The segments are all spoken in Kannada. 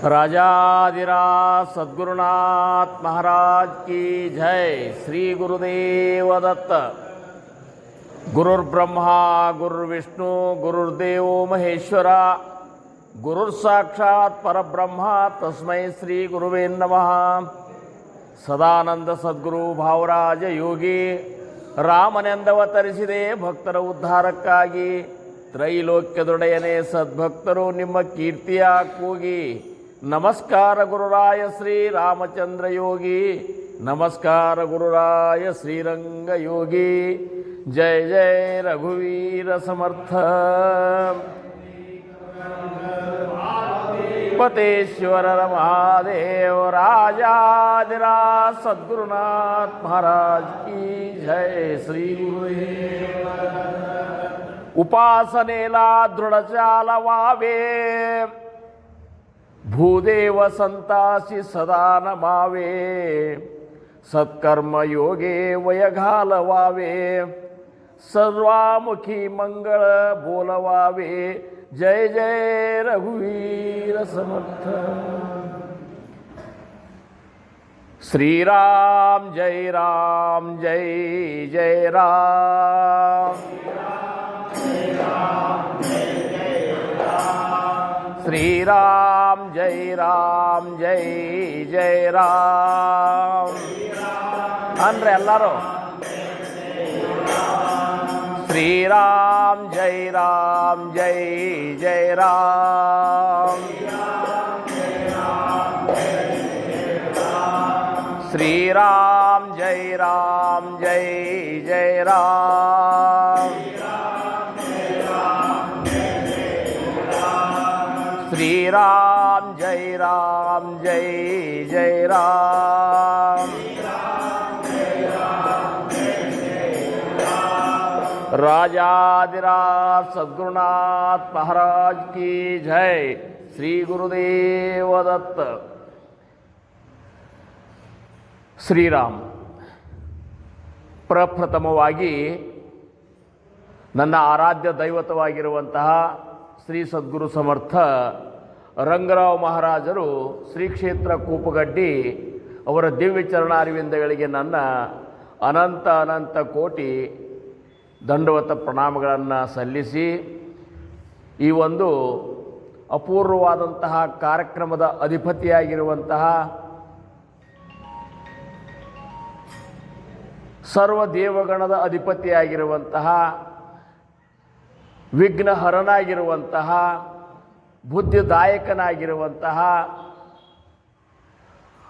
राजाधिराज सद्गुरुनाथ महाराज की जय। श्री गुरुदेव दत्त। गुरुर्ब्रह्मा गुरुर्विष्णु गुरुर्देव महेश्वरा गुरुर्साक्षात् परब्रह्म तस्मै श्री गुरुवे नमः। ಸದಾನಂದ ಸದ್ಗುರು ಭಾವರಾಜ ಯೋಗಿ ರಾಮನೆಂದವತರಿಸಿದೆ ಭಕ್ತರ ಉದ್ಧಾರಕ್ಕಾಗಿ. ತ್ರೈಲೋಕ್ಯದೊಡೆಯನೇ ಸದ್ಭಕ್ತರು ನಿಮ್ಮ ಕೀರ್ತಿಯ ಕೂಗಿ. ನಮಸ್ಕಾರ ಗುರುರಾಯ ಶ್ರೀ ರಾಮಚಂದ್ರ ಯೋಗಿ, ನಮಸ್ಕಾರ ಗುರುರಾಯ ಶ್ರೀರಂಗ ಯೋಗಿ. ಜಯ ಜಯ ರಘುವೀರ ಸಮರ್ಥ. पतेश्वर महादेव राजाधिराज सद्गुरुनाथ महाराज की जय। श्री गुरुदेव उपासनेला दृढ चालवावे, भूदेव संतासी सदा नमावे. सत्कर्म योगे वय घालवावे, सर्वामुखी मंगळ बोलवावे. जय जय रघुवीर समर्थ. श्री राम जय राम जय जय राम. श्री राम जय राम जय जय राम. ಅಂದ್ರೆ ಎಲ್ಲರೂ श्री राम जय राम जय जय राम. श्री राम जय राम जय जय राम. श्री राम जय राम जय जय राम. राजाधिराज सद्गुरुनाथ महाराज की जय. श्री गुरुदेव दत्त. ಶ್ರೀರಾಮ್. ಪ್ರಪ್ರಥಮವಾಗಿ ನನ್ನ ಆರಾಧ್ಯ ದೈವತವಾಗಿರುವಂತಹ ಶ್ರೀ ಸದ್ಗುರು ಸಮರ್ಥ ರಂಗರಾವ್ ಮಹಾರಾಜರು ಶ್ರೀ ಕ್ಷೇತ್ರ ಕೂಪಗಡ್ಡಿ ಅವರ ದಿವ್ಯ ಚರಣಾರವಿಂದಗಳಿಗೆ ನನ್ನ ಅನಂತ ಅನಂತ ಕೋಟಿ ದಂಡವತ ಪ್ರಣಾಮಗಳನ್ನು ಸಲ್ಲಿಸಿ ಈ ಒಂದು ಅಪೂರ್ವವಾದಂತಹ ಕಾರ್ಯಕ್ರಮದ ಅಧಿಪತಿಯಾಗಿರುವಂತಹ ಸರ್ವ ದೇವಗಣದ ಅಧಿಪತಿಯಾಗಿರುವಂತಹ ವಿಘ್ನಹರನಾಗಿರುವಂತಹ ಬುದ್ಧಿದಾಯಕನಾಗಿರುವಂತಹ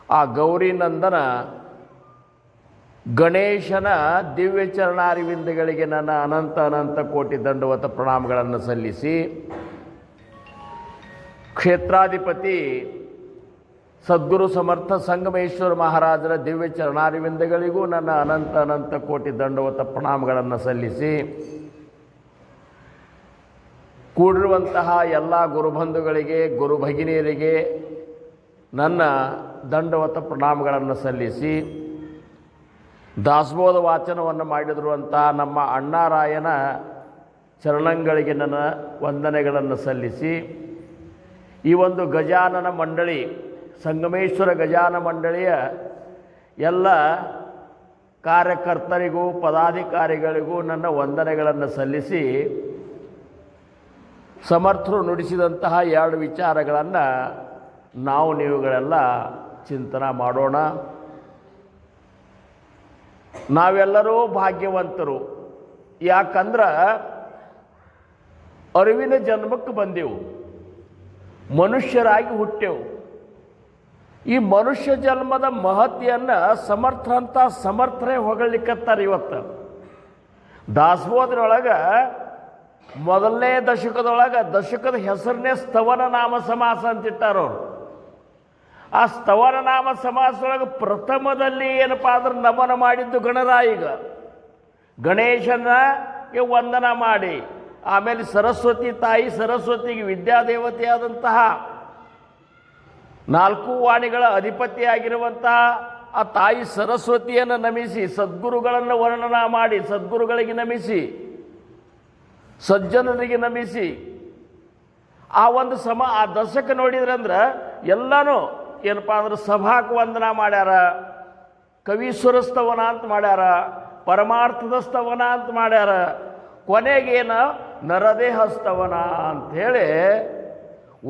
ಆ ಗೌರಿನಂದನ ಗಣೇಶನ ದಿವ್ಯ ಚರಣಾರವಿಂದಗಳಿಗೆ ನನ್ನ ಅನಂತ ಅನಂತ ಕೋಟಿ ದಂಡವತ ಪ್ರಣಾಮಗಳನ್ನು ಸಲ್ಲಿಸಿ ಕ್ಷೇತ್ರಾಧಿಪತಿ ಸದ್ಗುರು ಸಮರ್ಥ ಸಂಗಮೇಶ್ವರ ಮಹಾರಾಜರ ದಿವ್ಯ ಚರಣಾರವಿಂದಗಳಿಗೂ ನನ್ನ ಅನಂತ ಅನಂತ ಕೋಟಿ ದಂಡವತ ಪ್ರಣಾಮಗಳನ್ನು ಸಲ್ಲಿಸಿ ಕೂಡಿರುವಂತಹ ಎಲ್ಲ ಗುರುಬಂಧುಗಳಿಗೆ ಗುರು ಭಗಿನಿಯರಿಗೆ ನನ್ನ ದಂಡವತ ಪ್ರಣಾಮಗಳನ್ನು ಸಲ್ಲಿಸಿ ದಾಸಬೋಧ ವಾಚನವನ್ನು ಮಾಡಿರುವಂತಹ ನಮ್ಮ ಅಣ್ಣಾರಾಯನ ಚರಣಗಳಿಗೆ ನನ್ನ ವಂದನೆಗಳನ್ನು ಸಲ್ಲಿಸಿ ಈ ಒಂದು ಗಜಾನನ ಮಂಡಳಿ ಸಂಗಮೇಶ್ವರ ಗಜಾನ ಮಂಡಳಿಯ ಎಲ್ಲ ಕಾರ್ಯಕರ್ತರಿಗೂ ಪದಾಧಿಕಾರಿಗಳಿಗೂ ನನ್ನ ವಂದನೆಗಳನ್ನು ಸಲ್ಲಿಸಿ ಸಮರ್ಥರು ನುಡಿಸಿದಂತಹ ಎರಡು ವಿಚಾರಗಳನ್ನು ನಾವು ನೀವುಗಳೆಲ್ಲ ಚಿಂತನೆ ಮಾಡೋಣ. ನಾವೆಲ್ಲರೂ ಭಾಗ್ಯವಂತರು. ಯಾಕಂದ್ರೆ ಅರಿವಿನ ಜನ್ಮಕ್ಕೆ ಬಂದೆವು, ಮನುಷ್ಯರಾಗಿ ಹುಟ್ಟೆವು. ಈ ಮನುಷ್ಯ ಜನ್ಮದ ಮಹತ್ತೆಯನ್ನು ಸಮರ್ಥರಂತ ಸಮರ್ಥರೇ ಹೊಗಳಿಕತ್ತಾರೆ. ಇವತ್ತು ದಾಸಬೋಧನೊಳಗೆ ಮೊದಲನೇ ದಶಕದೊಳಗೆ ದಶಕದ ಹೆಸರನ್ನೇ ಸ್ತವನ ನಾಮ ಸಮಾಸ ಅಂತಿಟ್ಟಾರವ್ರು. ಆ ಸ್ತವನ ನಾಮ ಸಮಾಸದೊಳಗೆ ಪ್ರಥಮದಲ್ಲಿ ಏನಪ್ಪ ಅಂದ್ರೆ ನಮನ ಮಾಡಿದ್ದು ಗಣರಾಯಿಗ ಗಣೇಶನಿಗೆ ವಂದನ ಮಾಡಿ, ಆಮೇಲೆ ಸರಸ್ವತಿ ತಾಯಿ ಸರಸ್ವತಿಗೆ ವಿದ್ಯಾದೇವತೆಯಾದಂತಹ ನಾಲ್ಕು ವಾಣಿಗಳ ಅಧಿಪತಿಯಾಗಿರುವಂತಹ ಆ ತಾಯಿ ಸರಸ್ವತಿಯನ್ನು ನಮಿಸಿ ಸದ್ಗುರುಗಳನ್ನು ವರ್ಣನ ಮಾಡಿ ಸದ್ಗುರುಗಳಿಗೆ ನಮಿಸಿ ಸಜ್ಜನರಿಗೆ ನಮಿಸಿ ಆ ಒಂದು ಆ ದಶಕ ನೋಡಿದ್ರಂದ್ರೆ ಎಲ್ಲನೂ ಏನಪ್ಪ ಅಂದ್ರೆ ಸಭಾಕ್ ವಂದನ ಮಾಡ್ಯಾರ, ಕವೀಶ್ವರ ಸ್ತವನ ಅಂತ ಮಾಡ್ಯಾರ, ಪರಮಾರ್ಥದ ಸ್ತವನ ಅಂತ ಮಾಡ್ಯಾರ, ಕೊನೆಗೇನ ನರದೇಹ ಸ್ತವನ ಅಂಥೇಳಿ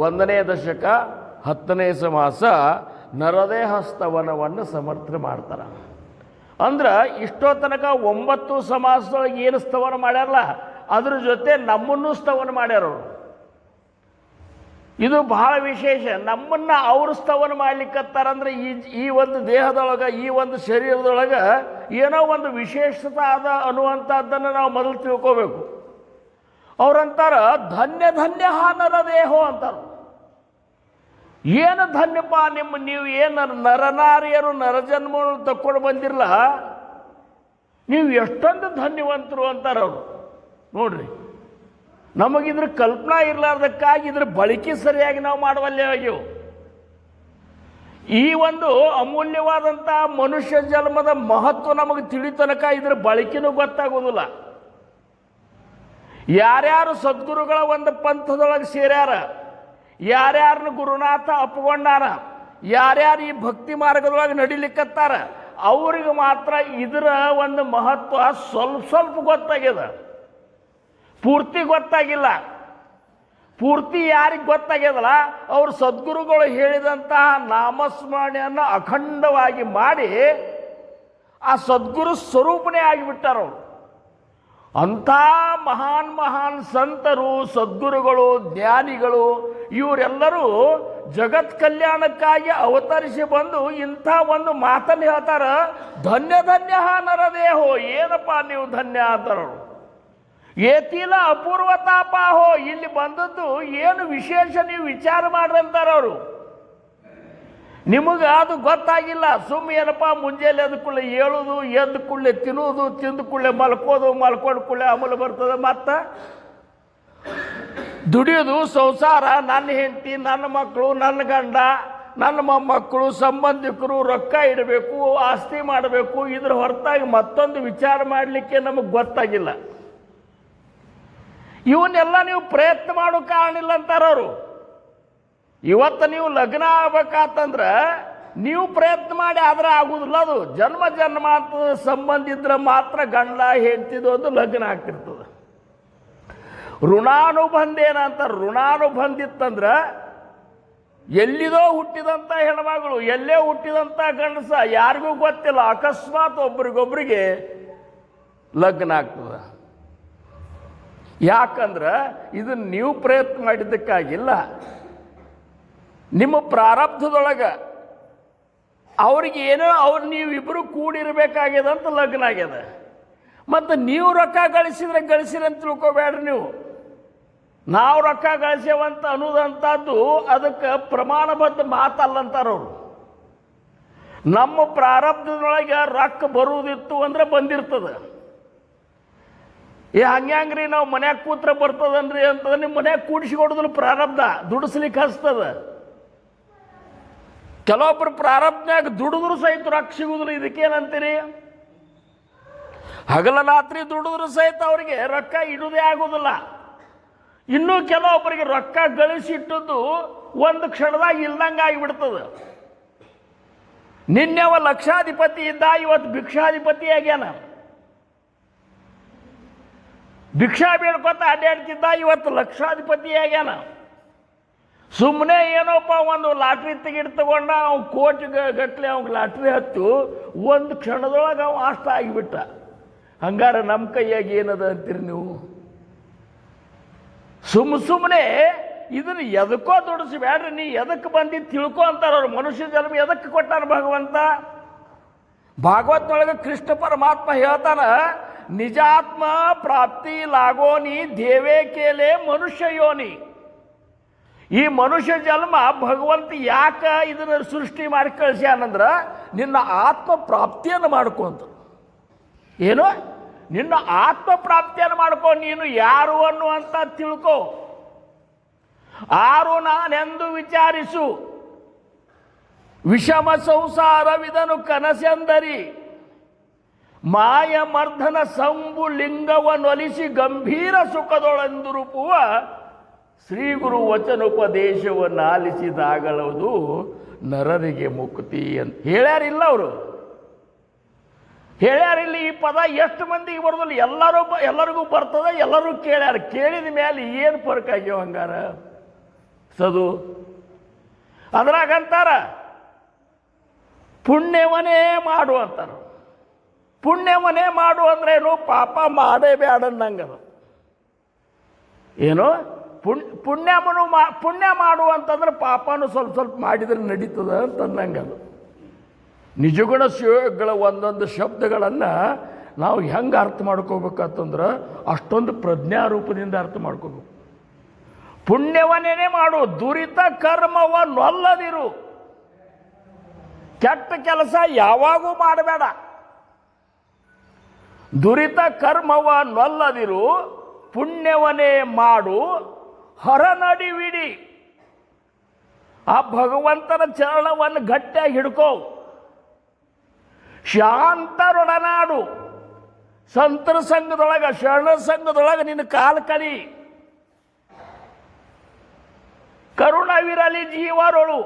1ನೇ ದಶಕ 10ನೇ ಸಮಾಸ ನರದೇಹ ಸ್ತವನವನ್ನು ಸಮರ್ಥನೆ ಮಾಡ್ತಾರೆ. ಅಂದ್ರೆ ಇಷ್ಟೋ ತನಕ 9 ಸಮಾಸದೊಳಗೆ ಏನು ಸ್ತವನ ಮಾಡ್ಯಾರಲ್ಲ ಅದ್ರ ಜೊತೆ ನಮ್ಮನ್ನು ಸ್ತವನ ಮಾಡ್ಯಾರ. ಇದು ಬಹಳ ವಿಶೇಷ. ನಮ್ಮನ್ನು ಅವರು ಸ್ತವನ ಮಾಡ್ಲಿಕ್ಕತ್ತಾರಂದ್ರೆ ಈ ಒಂದು ದೇಹದೊಳಗೆ, ಈ ಒಂದು ಶರೀರದೊಳಗೆ ಏನೋ ಒಂದು ವಿಶೇಷತೆ ಅದ ಅನ್ನುವಂಥದ್ದನ್ನು ನಾವು ಮೊದಲು ತಿಳ್ಕೋಬೇಕು. ಅವ್ರಂತಾರ ಧನ್ಯ ಧನ್ಯ ನರದೇಹೋ ಅಂತಾರ. ಏನು ಧನ್ಯಪ್ಪ ನೀವು ಏನು ನರನಾರಿಯರು ನರಜನ್ಮವನ್ನು ತಕ್ಕೊಂಡು ಬಂದಿರಲ್ಲ, ನೀವು ಎಷ್ಟೊಂದು ಧನ್ಯವಂತರು ಅಂತಾರೆ ಅವರು. ನೋಡ್ರಿ, ನಮಗಿದ್ರ ಕಲ್ಪನಾ ಇರಲಾರ್ದಕ್ಕಾಗಿ ಇದ್ರ ಬಳಕೆ ಸರಿಯಾಗಿ ನಾವು ಮಾಡುವಲ್ಲೇ ಆಗ್ಯವು. ಈ ಒಂದು ಅಮೂಲ್ಯವಾದಂಥ ಮನುಷ್ಯ ಜನ್ಮದ ಮಹತ್ವ ನಮಗೆ ತಿಳಿತನಕ ಇದ್ರ ಬಳಕೆನೂ ಗೊತ್ತಾಗೋದಿಲ್ಲ. ಯಾರ್ಯಾರು ಸದ್ಗುರುಗಳ ಒಂದು ಪಂಥದೊಳಗೆ ಸೇರ್ಯಾರ, ಯಾರ್ಯಾರನ್ನ ಗುರುನಾಥ ಅಪ್ಕೊಂಡಾರ, ಯಾರ್ಯಾರು ಈ ಭಕ್ತಿ ಮಾರ್ಗದೊಳಗೆ ನಡಿಲಿಕ್ಕತ್ತಾರ, ಅವ್ರಿಗೆ ಮಾತ್ರ ಇದರ ಒಂದು ಮಹತ್ವ ಸ್ವಲ್ಪ ಗೊತ್ತಾಗ್ಯದ. ಪೂರ್ತಿ ಗೊತ್ತಾಗಿಲ್ಲ. ಪೂರ್ತಿ ಯಾರಿಗೆ ಗೊತ್ತಾಗ್ಯದಲ್ಲ ಅವರು ಸದ್ಗುರುಗಳು ಹೇಳಿದಂತಹ ನಾಮಸ್ಮರಣೆಯನ್ನು ಅಖಂಡವಾಗಿ ಮಾಡಿ ಆ ಸದ್ಗುರು ಸ್ವರೂಪನೇ ಆಗಿಬಿಟ್ಟಾರವರು. ಅಂಥ ಮಹಾನ್ ಸಂತರು, ಸದ್ಗುರುಗಳು, ಜ್ಞಾನಿಗಳು ಇವರೆಲ್ಲರೂ ಜಗತ್ ಕಲ್ಯಾಣಕ್ಕಾಗಿ ಅವತರಿಸಿ ಬಂದು ಇಂಥ ಒಂದು ಮಾತನ್ನು ಹೇಳ್ತಾರ, ಧನ್ಯ ಧನ್ಯ ನರದೇಹೋ. ಏನಪ್ಪ ನೀವು ಧನ್ಯ ಅಂತಾರವರು. ಏತಿಲ ಅಪೂರ್ವತಾಪಾಹೋ. ಇಲ್ಲಿ ಬಂದದ್ದು ಏನು ವಿಶೇಷ ನೀವು ವಿಚಾರ ಮಾಡ್ರಂತಾರವರು. ನಿಮಗೆ ಅದು ಗೊತ್ತಾಗಿಲ್ಲ. ಏನಪ್ಪ ಮುಂಜಾನೆ ಎದ್ದ ಕೂಡಲೇ ಏಳೋದು, ಎದ್ದ ಕೂಡಲೇ ತಿನ್ನೋದು, ತಿಂದ ಕೂಡಲೇ ಮಲ್ಕೋದು, ಮಲ್ಕೊಂಡು ಕೂಡಲೇ ಅಮಲು ಬರ್ತದೆ, ಮತ್ತು ದುಡಿಯೋದು, ಸಂಸಾರ, ನನ್ನ ಹೆಂಡತಿ, ನನ್ನ ಮಕ್ಕಳು, ನನ್ನ ಗಂಡ, ನನ್ನ ಮೊಮ್ಮಕ್ಕಳು, ಸಂಬಂಧಿಕರು, ರೊಕ್ಕ ಇಡಬೇಕು, ಆಸ್ತಿ ಮಾಡಬೇಕು. ಇದ್ರ ಹೊರತಾಗಿ ಮತ್ತೊಂದು ವಿಚಾರ ಮಾಡಲಿಕ್ಕೆ ನಮಗೆ ಗೊತ್ತಾಗಿಲ್ಲ. ಇವನ್ನೆಲ್ಲ ನೀವು ಪ್ರಯತ್ನ ಮಾಡೋ ಕಾರಣ ಇಲ್ಲ ಅಂತಾರವರು. ಇವತ್ತು ನೀವು ಲಗ್ನ ಆಗ್ಬೇಕಂತಂದ್ರೆ ನೀವು ಪ್ರಯತ್ನ ಮಾಡಿ ಆದ್ರೆ ಆಗುದಿಲ್ಲ. ಅದು ಜನ್ಮಾಂತರದ ಸಂಬಂಧ ಇದ್ರೆ ಮಾತ್ರ ಗಂಡ ಹೆಂಡ್ತಿದ್ದು ಒಂದು ಲಗ್ನ ಆಗ್ತಿರ್ತದೆ. ಋಣಾನುಬಂಧ ಏನಂತ, ಋಣಾನುಬಂಧಿತ್ತಂದ್ರೆ ಎಲ್ಲಿದೋ ಹುಟ್ಟಿದಂಥ ಹೆಣ್ಮಗಳು, ಎಲ್ಲೇ ಹುಟ್ಟಿದಂಥ ಗಂಡಸ ಯಾರಿಗೂ ಗೊತ್ತಿಲ್ಲ, ಅಕಸ್ಮಾತ್ ಒಬ್ರಿಗೊಬ್ರಿಗೆ ಲಗ್ನ ಆಗ್ತದೆ. ಯಾಕಂದ್ರೆ ಇದನ್ನು ನೀವು ಪ್ರಯತ್ನ ಮಾಡಿದ್ದಕ್ಕಾಗಿಲ್ಲ. ನಿಮ್ಮ ಪ್ರಾರಬ್ಧದೊಳಗೆ ಅವ್ರಿಗೆ ಏನೋ ನೀವಿಬ್ಬರು ಕೂಡಿರಬೇಕಾಗ್ಯದ ಅಂತ ಲಗ್ನ ಆಗ್ಯದ. ಮತ್ತು ನೀವು ರೊಕ್ಕ ಗಳಿಸಿರಿ ಅಂತ ತಿಳ್ಕೊಬೇಡ್ರಿ. ನಾವು ರೊಕ್ಕ ಗಳಿಸೇವಂತ ಅನ್ನೋದಂಥದ್ದು ಅದಕ್ಕೆ ಪ್ರಮಾಣಬದ್ಧ ಮಾತಲ್ಲಂತಾರವ್ರು. ನಮ್ಮ ಪ್ರಾರಬ್ಧದೊಳಗೆ ರೊಕ್ಕ ಬರುವುದಿತ್ತು ಅಂದ್ರೆ ಬಂದಿರ್ತದೆ. ಹಂಗ್ರಿ ನಾವು ಮನ್ಯಾಗ ಕೂತ್ರ ಬರ್ತದನ್ರಿ ಅಂತಂದ್ರೆ ನಿಮ್ಮ ಮನ್ಯಾಗ ಕೂಡಿಸಿ ಕೊಡೋದ್ರ ಪ್ರಾರಬ್ಧ ದುಡಿಸ್ಲಿಕ್ಕೆ ಹಸ್ತದ. ಕೆಲವೊಬ್ಬರು ಪ್ರಾರಬ್ಧನಾಗ ದುಡಿದ್ರು ಸಹಿತ ರೊಕ್ಕ ಸಿಗುದಿಲ್ಲ. ಇದಕ್ಕೇನಂತೀರಿ? ಹಗಲ ರಾತ್ರಿ ದುಡಿದ್ರು ಸಹಿತ ಅವರಿಗೆ ರೊಕ್ಕ ಇಡುವುದೇ ಆಗೋದಿಲ್ಲ. ಇನ್ನೂ ಕೆಲವೊಬ್ಬರಿಗೆ ರೊಕ್ಕ ಗಳಿಸಿಟ್ಟದ್ದು ಒಂದು ಕ್ಷಣದಾಗ ಇಲ್ದಂಗೆ ಆಗಿಬಿಡ್ತದೆ. ನಿನ್ನೆ ಅವ ಲಕ್ಷಾಧಿಪತಿ ಇದ್ದ, ಇವತ್ತು ಭಿಕ್ಷಾಧಿಪತಿ ಆಗ್ಯಾನ. ಭಿಕ್ಷಾ ಬೇಡ್ಕೊತ ಅಡ್ಡಾಡ್ತಿದ್ದ, ಇವತ್ತು ಲಕ್ಷಾಧಿಪತಿ ಆಗ್ಯಾನ. ಸುಮ್ಮನೆ ಏನೋಪ್ಪ ಒಂದು ಲಾಟ್ರಿ ಟಿಕೆಟ್ ತಗೊಂಡ, ಅವ್ನು ಕೋಟಿ ಗಟ್ಟಲೆ ಅವ್ನಿಗೆ ಲಾಟ್ರಿ ಹತ್ತು ಒಂದು ಕ್ಷಣದೊಳಗೆ ಅವ ಅಷ್ಟ ಆಗಿಬಿಟ್ಟ. ಹಂಗಾರೆ ನಮ್ಮ ಕೈಯಾಗಿ ಏನದ ಅಂತೀರಿ ನೀವು? ಸುಮ್ಮನೆ ಇದನ್ನು ಎದಕ್ಕೋ ದುಡಿಸ್ಬೇಡ್ರಿ, ನೀ ಎದಕ್ಕೆ ಬಂದಿದ್ದು ತಿಳ್ಕೊ ಅಂತಾರೆ ಅವ್ರು. ಮನುಷ್ಯ ಜನ್ಮ ಎದಕ್ಕೆ ಕೊಟ್ಟಾನ ಭಗವಂತ? ಭಾಗವತನೊಳಗೆ ಕೃಷ್ಣ ಪರಮಾತ್ಮ ಹೇಳ್ತಾನ, ನಿಜಾತ್ಮ ಪ್ರಾಪ್ತಿ ಲಾಗೋನಿ ದೇವೇ ಕೇಲೆ ಮನುಷ್ಯ ಯೋನಿ. ಈ ಮನುಷ್ಯ ಜನ್ಮ ಭಗವಂತ ಯಾಕೆ ಇದನ್ನು ಸೃಷ್ಟಿ ಮಾಡಿ ಕಳಿಸ್ಯಾನಂದ್ರೆ ನಿನ್ನ ಆತ್ಮ ಪ್ರಾಪ್ತಿಯನ್ನು ಮಾಡ್ಕೊಂತ. ಏನು? ನಿನ್ನ ಆತ್ಮ ಪ್ರಾಪ್ತಿಯನ್ನು ಮಾಡ್ಕೊ. ನೀನು ಯಾರು ಅನ್ನುವಂತ ತಿಳ್ಕೊ. ಆರು ನಾನೆಂದು ವಿಚಾರಿಸು, ವಿಷಮ ಸಂಸಾರವಿದನು ಕನಸೆಂದರಿ, ಮಾಯಮರ್ಧನ ಸಂಬು ಲಿಂಗವನ್ನೊಲಿಸಿ ಗಂಭೀರ ಸುಖದೊಳೆಂದುರುಪುವ ಶ್ರೀ ಗುರು ವಚನೋಪದೇಶವನ್ನು ಆಲಿಸಿದಾಗಳದು ನರರಿಗೆ ಮುಕ್ತಿ ಅಂತ ಹೇಳ್ಯಾರಿಲ್ಲ ಅವರು. ಹೇಳ್ಯಾರಿಲ್ಲ. ಈ ಪದ ಎಷ್ಟು ಮಂದಿಗೆ ಬರೋದಿಲ್ಲ, ಎಲ್ಲರಿಗೂ ಬರ್ತದೆ, ಎಲ್ಲರೂ ಕೇಳ್ಯಾರ. ಕೇಳಿದ ಮೇಲೆ ಏನು ಫರ್ಕ್ ಆಗ್ಯಾವ ಹಂಗಾರ ಸದು? ಅದ್ರಾಗಂತಾರ ಪುಣ್ಯವನೇ ಮಾಡು ಅಂತಾರ. ಪುಣ್ಯವನೇ ಮಾಡು ಅಂದ್ರೇನು? ಪಾಪ ಮಾಡೇ ಬೇಡ ಅನ್ನಂಗದು. ಏನು ಪುಣ್ಯ ಮಾಡು ಅಂತಂದ್ರೆ ಪಾಪನೂ ಸ್ವಲ್ಪ ಸ್ವಲ್ಪ ಮಾಡಿದ್ರೆ ನಡೀತದ ಅಂತಂದಂಗದು. ನಿಜಗುಣ ಶಿವಗಳ ಒಂದೊಂದು ಶಬ್ದಗಳನ್ನು ನಾವು ಹೆಂಗೆ ಅರ್ಥ ಮಾಡ್ಕೋಬೇಕಂತಂದ್ರೆ ಅಷ್ಟೊಂದು ಪ್ರಜ್ಞಾರೂಪದಿಂದ ಅರ್ಥ ಮಾಡ್ಕೋಬೇಕು. ಪುಣ್ಯವನ್ನೇ ಮಾಡು, ದುರಿತ ಕರ್ಮವನ್ನೊಲ್ಲದಿರು. ಕೆಟ್ಟ ಕೆಲಸ ಯಾವಾಗೂ ಮಾಡಬೇಡ. ದುರಿತ ಕರ್ಮವನ್ನೊಲ್ಲದಿರು, ಪುಣ್ಯವನ್ನೇ ಮಾಡು, ಹೊರನಡಿವಿಡಿ. ಆ ಭಗವಂತನ ಚರಣವನ್ನು ಗಟ್ಟಿಯಾಗಿ ಹಿಡ್ಕೋ. ಶಾಂತರೊಡನಾಡು. ಸಂತರ ಸಂಘದೊಳಗೆ, ಶರಣ ಸಂಘದೊಳಗೆ ನಿನ್ನ ಕಾಲು ಕಳಿ. ಕರುಣವಿರಲಿ ಜೀವರೊಳು.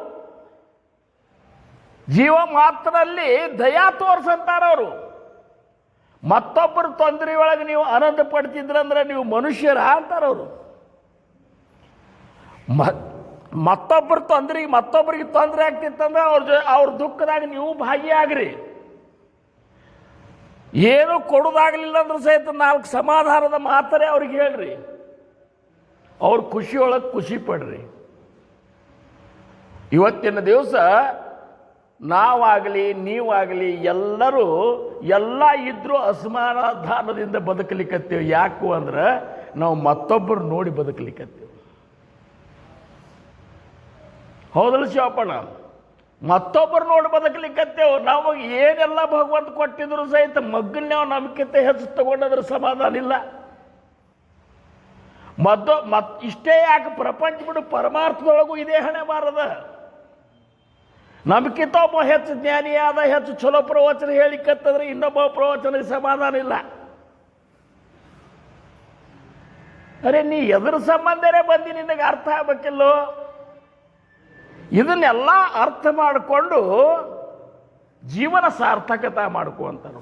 ಜೀವ ಮಾತ್ರದಲ್ಲಿ ದಯಾ ತೋರ್ಸಂತಾರವರು. ಮತ್ತೊಬ್ಬರ ತೊಂದರೆಯೊಳಗೆ ನೀವು ಆನಂದ ಪಡ್ತಿದ್ರಂದ್ರೆ ನೀವು ಮನುಷ್ಯರ ಅಂತಾರವರು. ಮತ್ತೊಬ್ಬರಿಗೆ ತೊಂದರೆ ಆಗ್ತಿತ್ತಂದ್ರೆ ಅವ್ರ ದುಃಖದಾಗ ನೀವು ಭಾಗಿಯಾಗ್ರಿ. ಏನು ಕೊಡೋದಾಗಲಿಲ್ಲ ಅಂದ್ರೆ ಸಹಿತ 4 ಸಮಾಧಾನದ ಮಾತರೆ ಅವ್ರಿಗೆ ಹೇಳ್ರಿ. ಅವ್ರ ಖುಷಿಯೊಳಗೆ ಖುಷಿ ಪಡ್ರಿ. ಇವತ್ತಿನ ದಿವಸ ನಾವಾಗಲಿ ನೀವಾಗಲಿ ಎಲ್ಲರೂ ಎಲ್ಲ ಇದ್ರೂ ಅಸಮಾಧಾನದಿಂದ ಬದುಕಲಿಕ್ಕತ್ತೇವೆ. ಯಾಕು ಅಂದ್ರೆ ನಾವು ಮತ್ತೊಬ್ಬರು ನೋಡಿ ಬದುಕಲಿಕ್ಕತ್ತೇವೆ. ಹೌದಲ್ಲ ಶಿವಪ್ಪಣ್ಣ? ಮತ್ತೊಬ್ಬರು ನೋಡಿ ಬದುಕಲಿಕ್ಕತ್ತೇವೆ. ನಮಗೆ ಏನೆಲ್ಲ ಭಗವಂತ ಕೊಟ್ಟಿದ್ರು ಸಹಿತ ಮಗ್ಗಲ್ ನಾವು ನಮ್ಗಿಂತ ಹೆಚ್ಚು ತಗೊಂಡದ್ರ ಸಮಾಧಾನ ಇಲ್ಲ. ಇಷ್ಟೇ ಯಾಕೆ ಪ್ರಪಂಚ ಬಿಡು, ಪರಮಾರ್ಥದೊಳಗೂ ಇದೇ ಹಣೆ ಬಾರದ. ನಮ್ಗಿಂತ ಒಬ್ಬ ಹೆಚ್ಚು ಜ್ಞಾನಿಯಾದ, ಹೆಚ್ಚು ಚಲೋ ಪ್ರವಚನ ಹೇಳಿಕತ್ತಂದ್ರೆ ಇನ್ನೊಬ್ಬ ಪ್ರವಚನಕ್ಕೆ ಸಮಾಧಾನ ಇಲ್ಲ. ಅರೆ ನೀ ಎದ್ರ ಸಂಬಂಧರೇ ಬಂದು ನಿನಗೆ ಅರ್ಥ ಆಗ್ಬೇಕಿಲ್ಲೋ? ಇದನ್ನೆಲ್ಲ ಅರ್ಥ ಮಾಡಿಕೊಂಡು ಜೀವನ ಸಾರ್ಥಕತೆ ಮಾಡ್ಕುವಂತಾರು.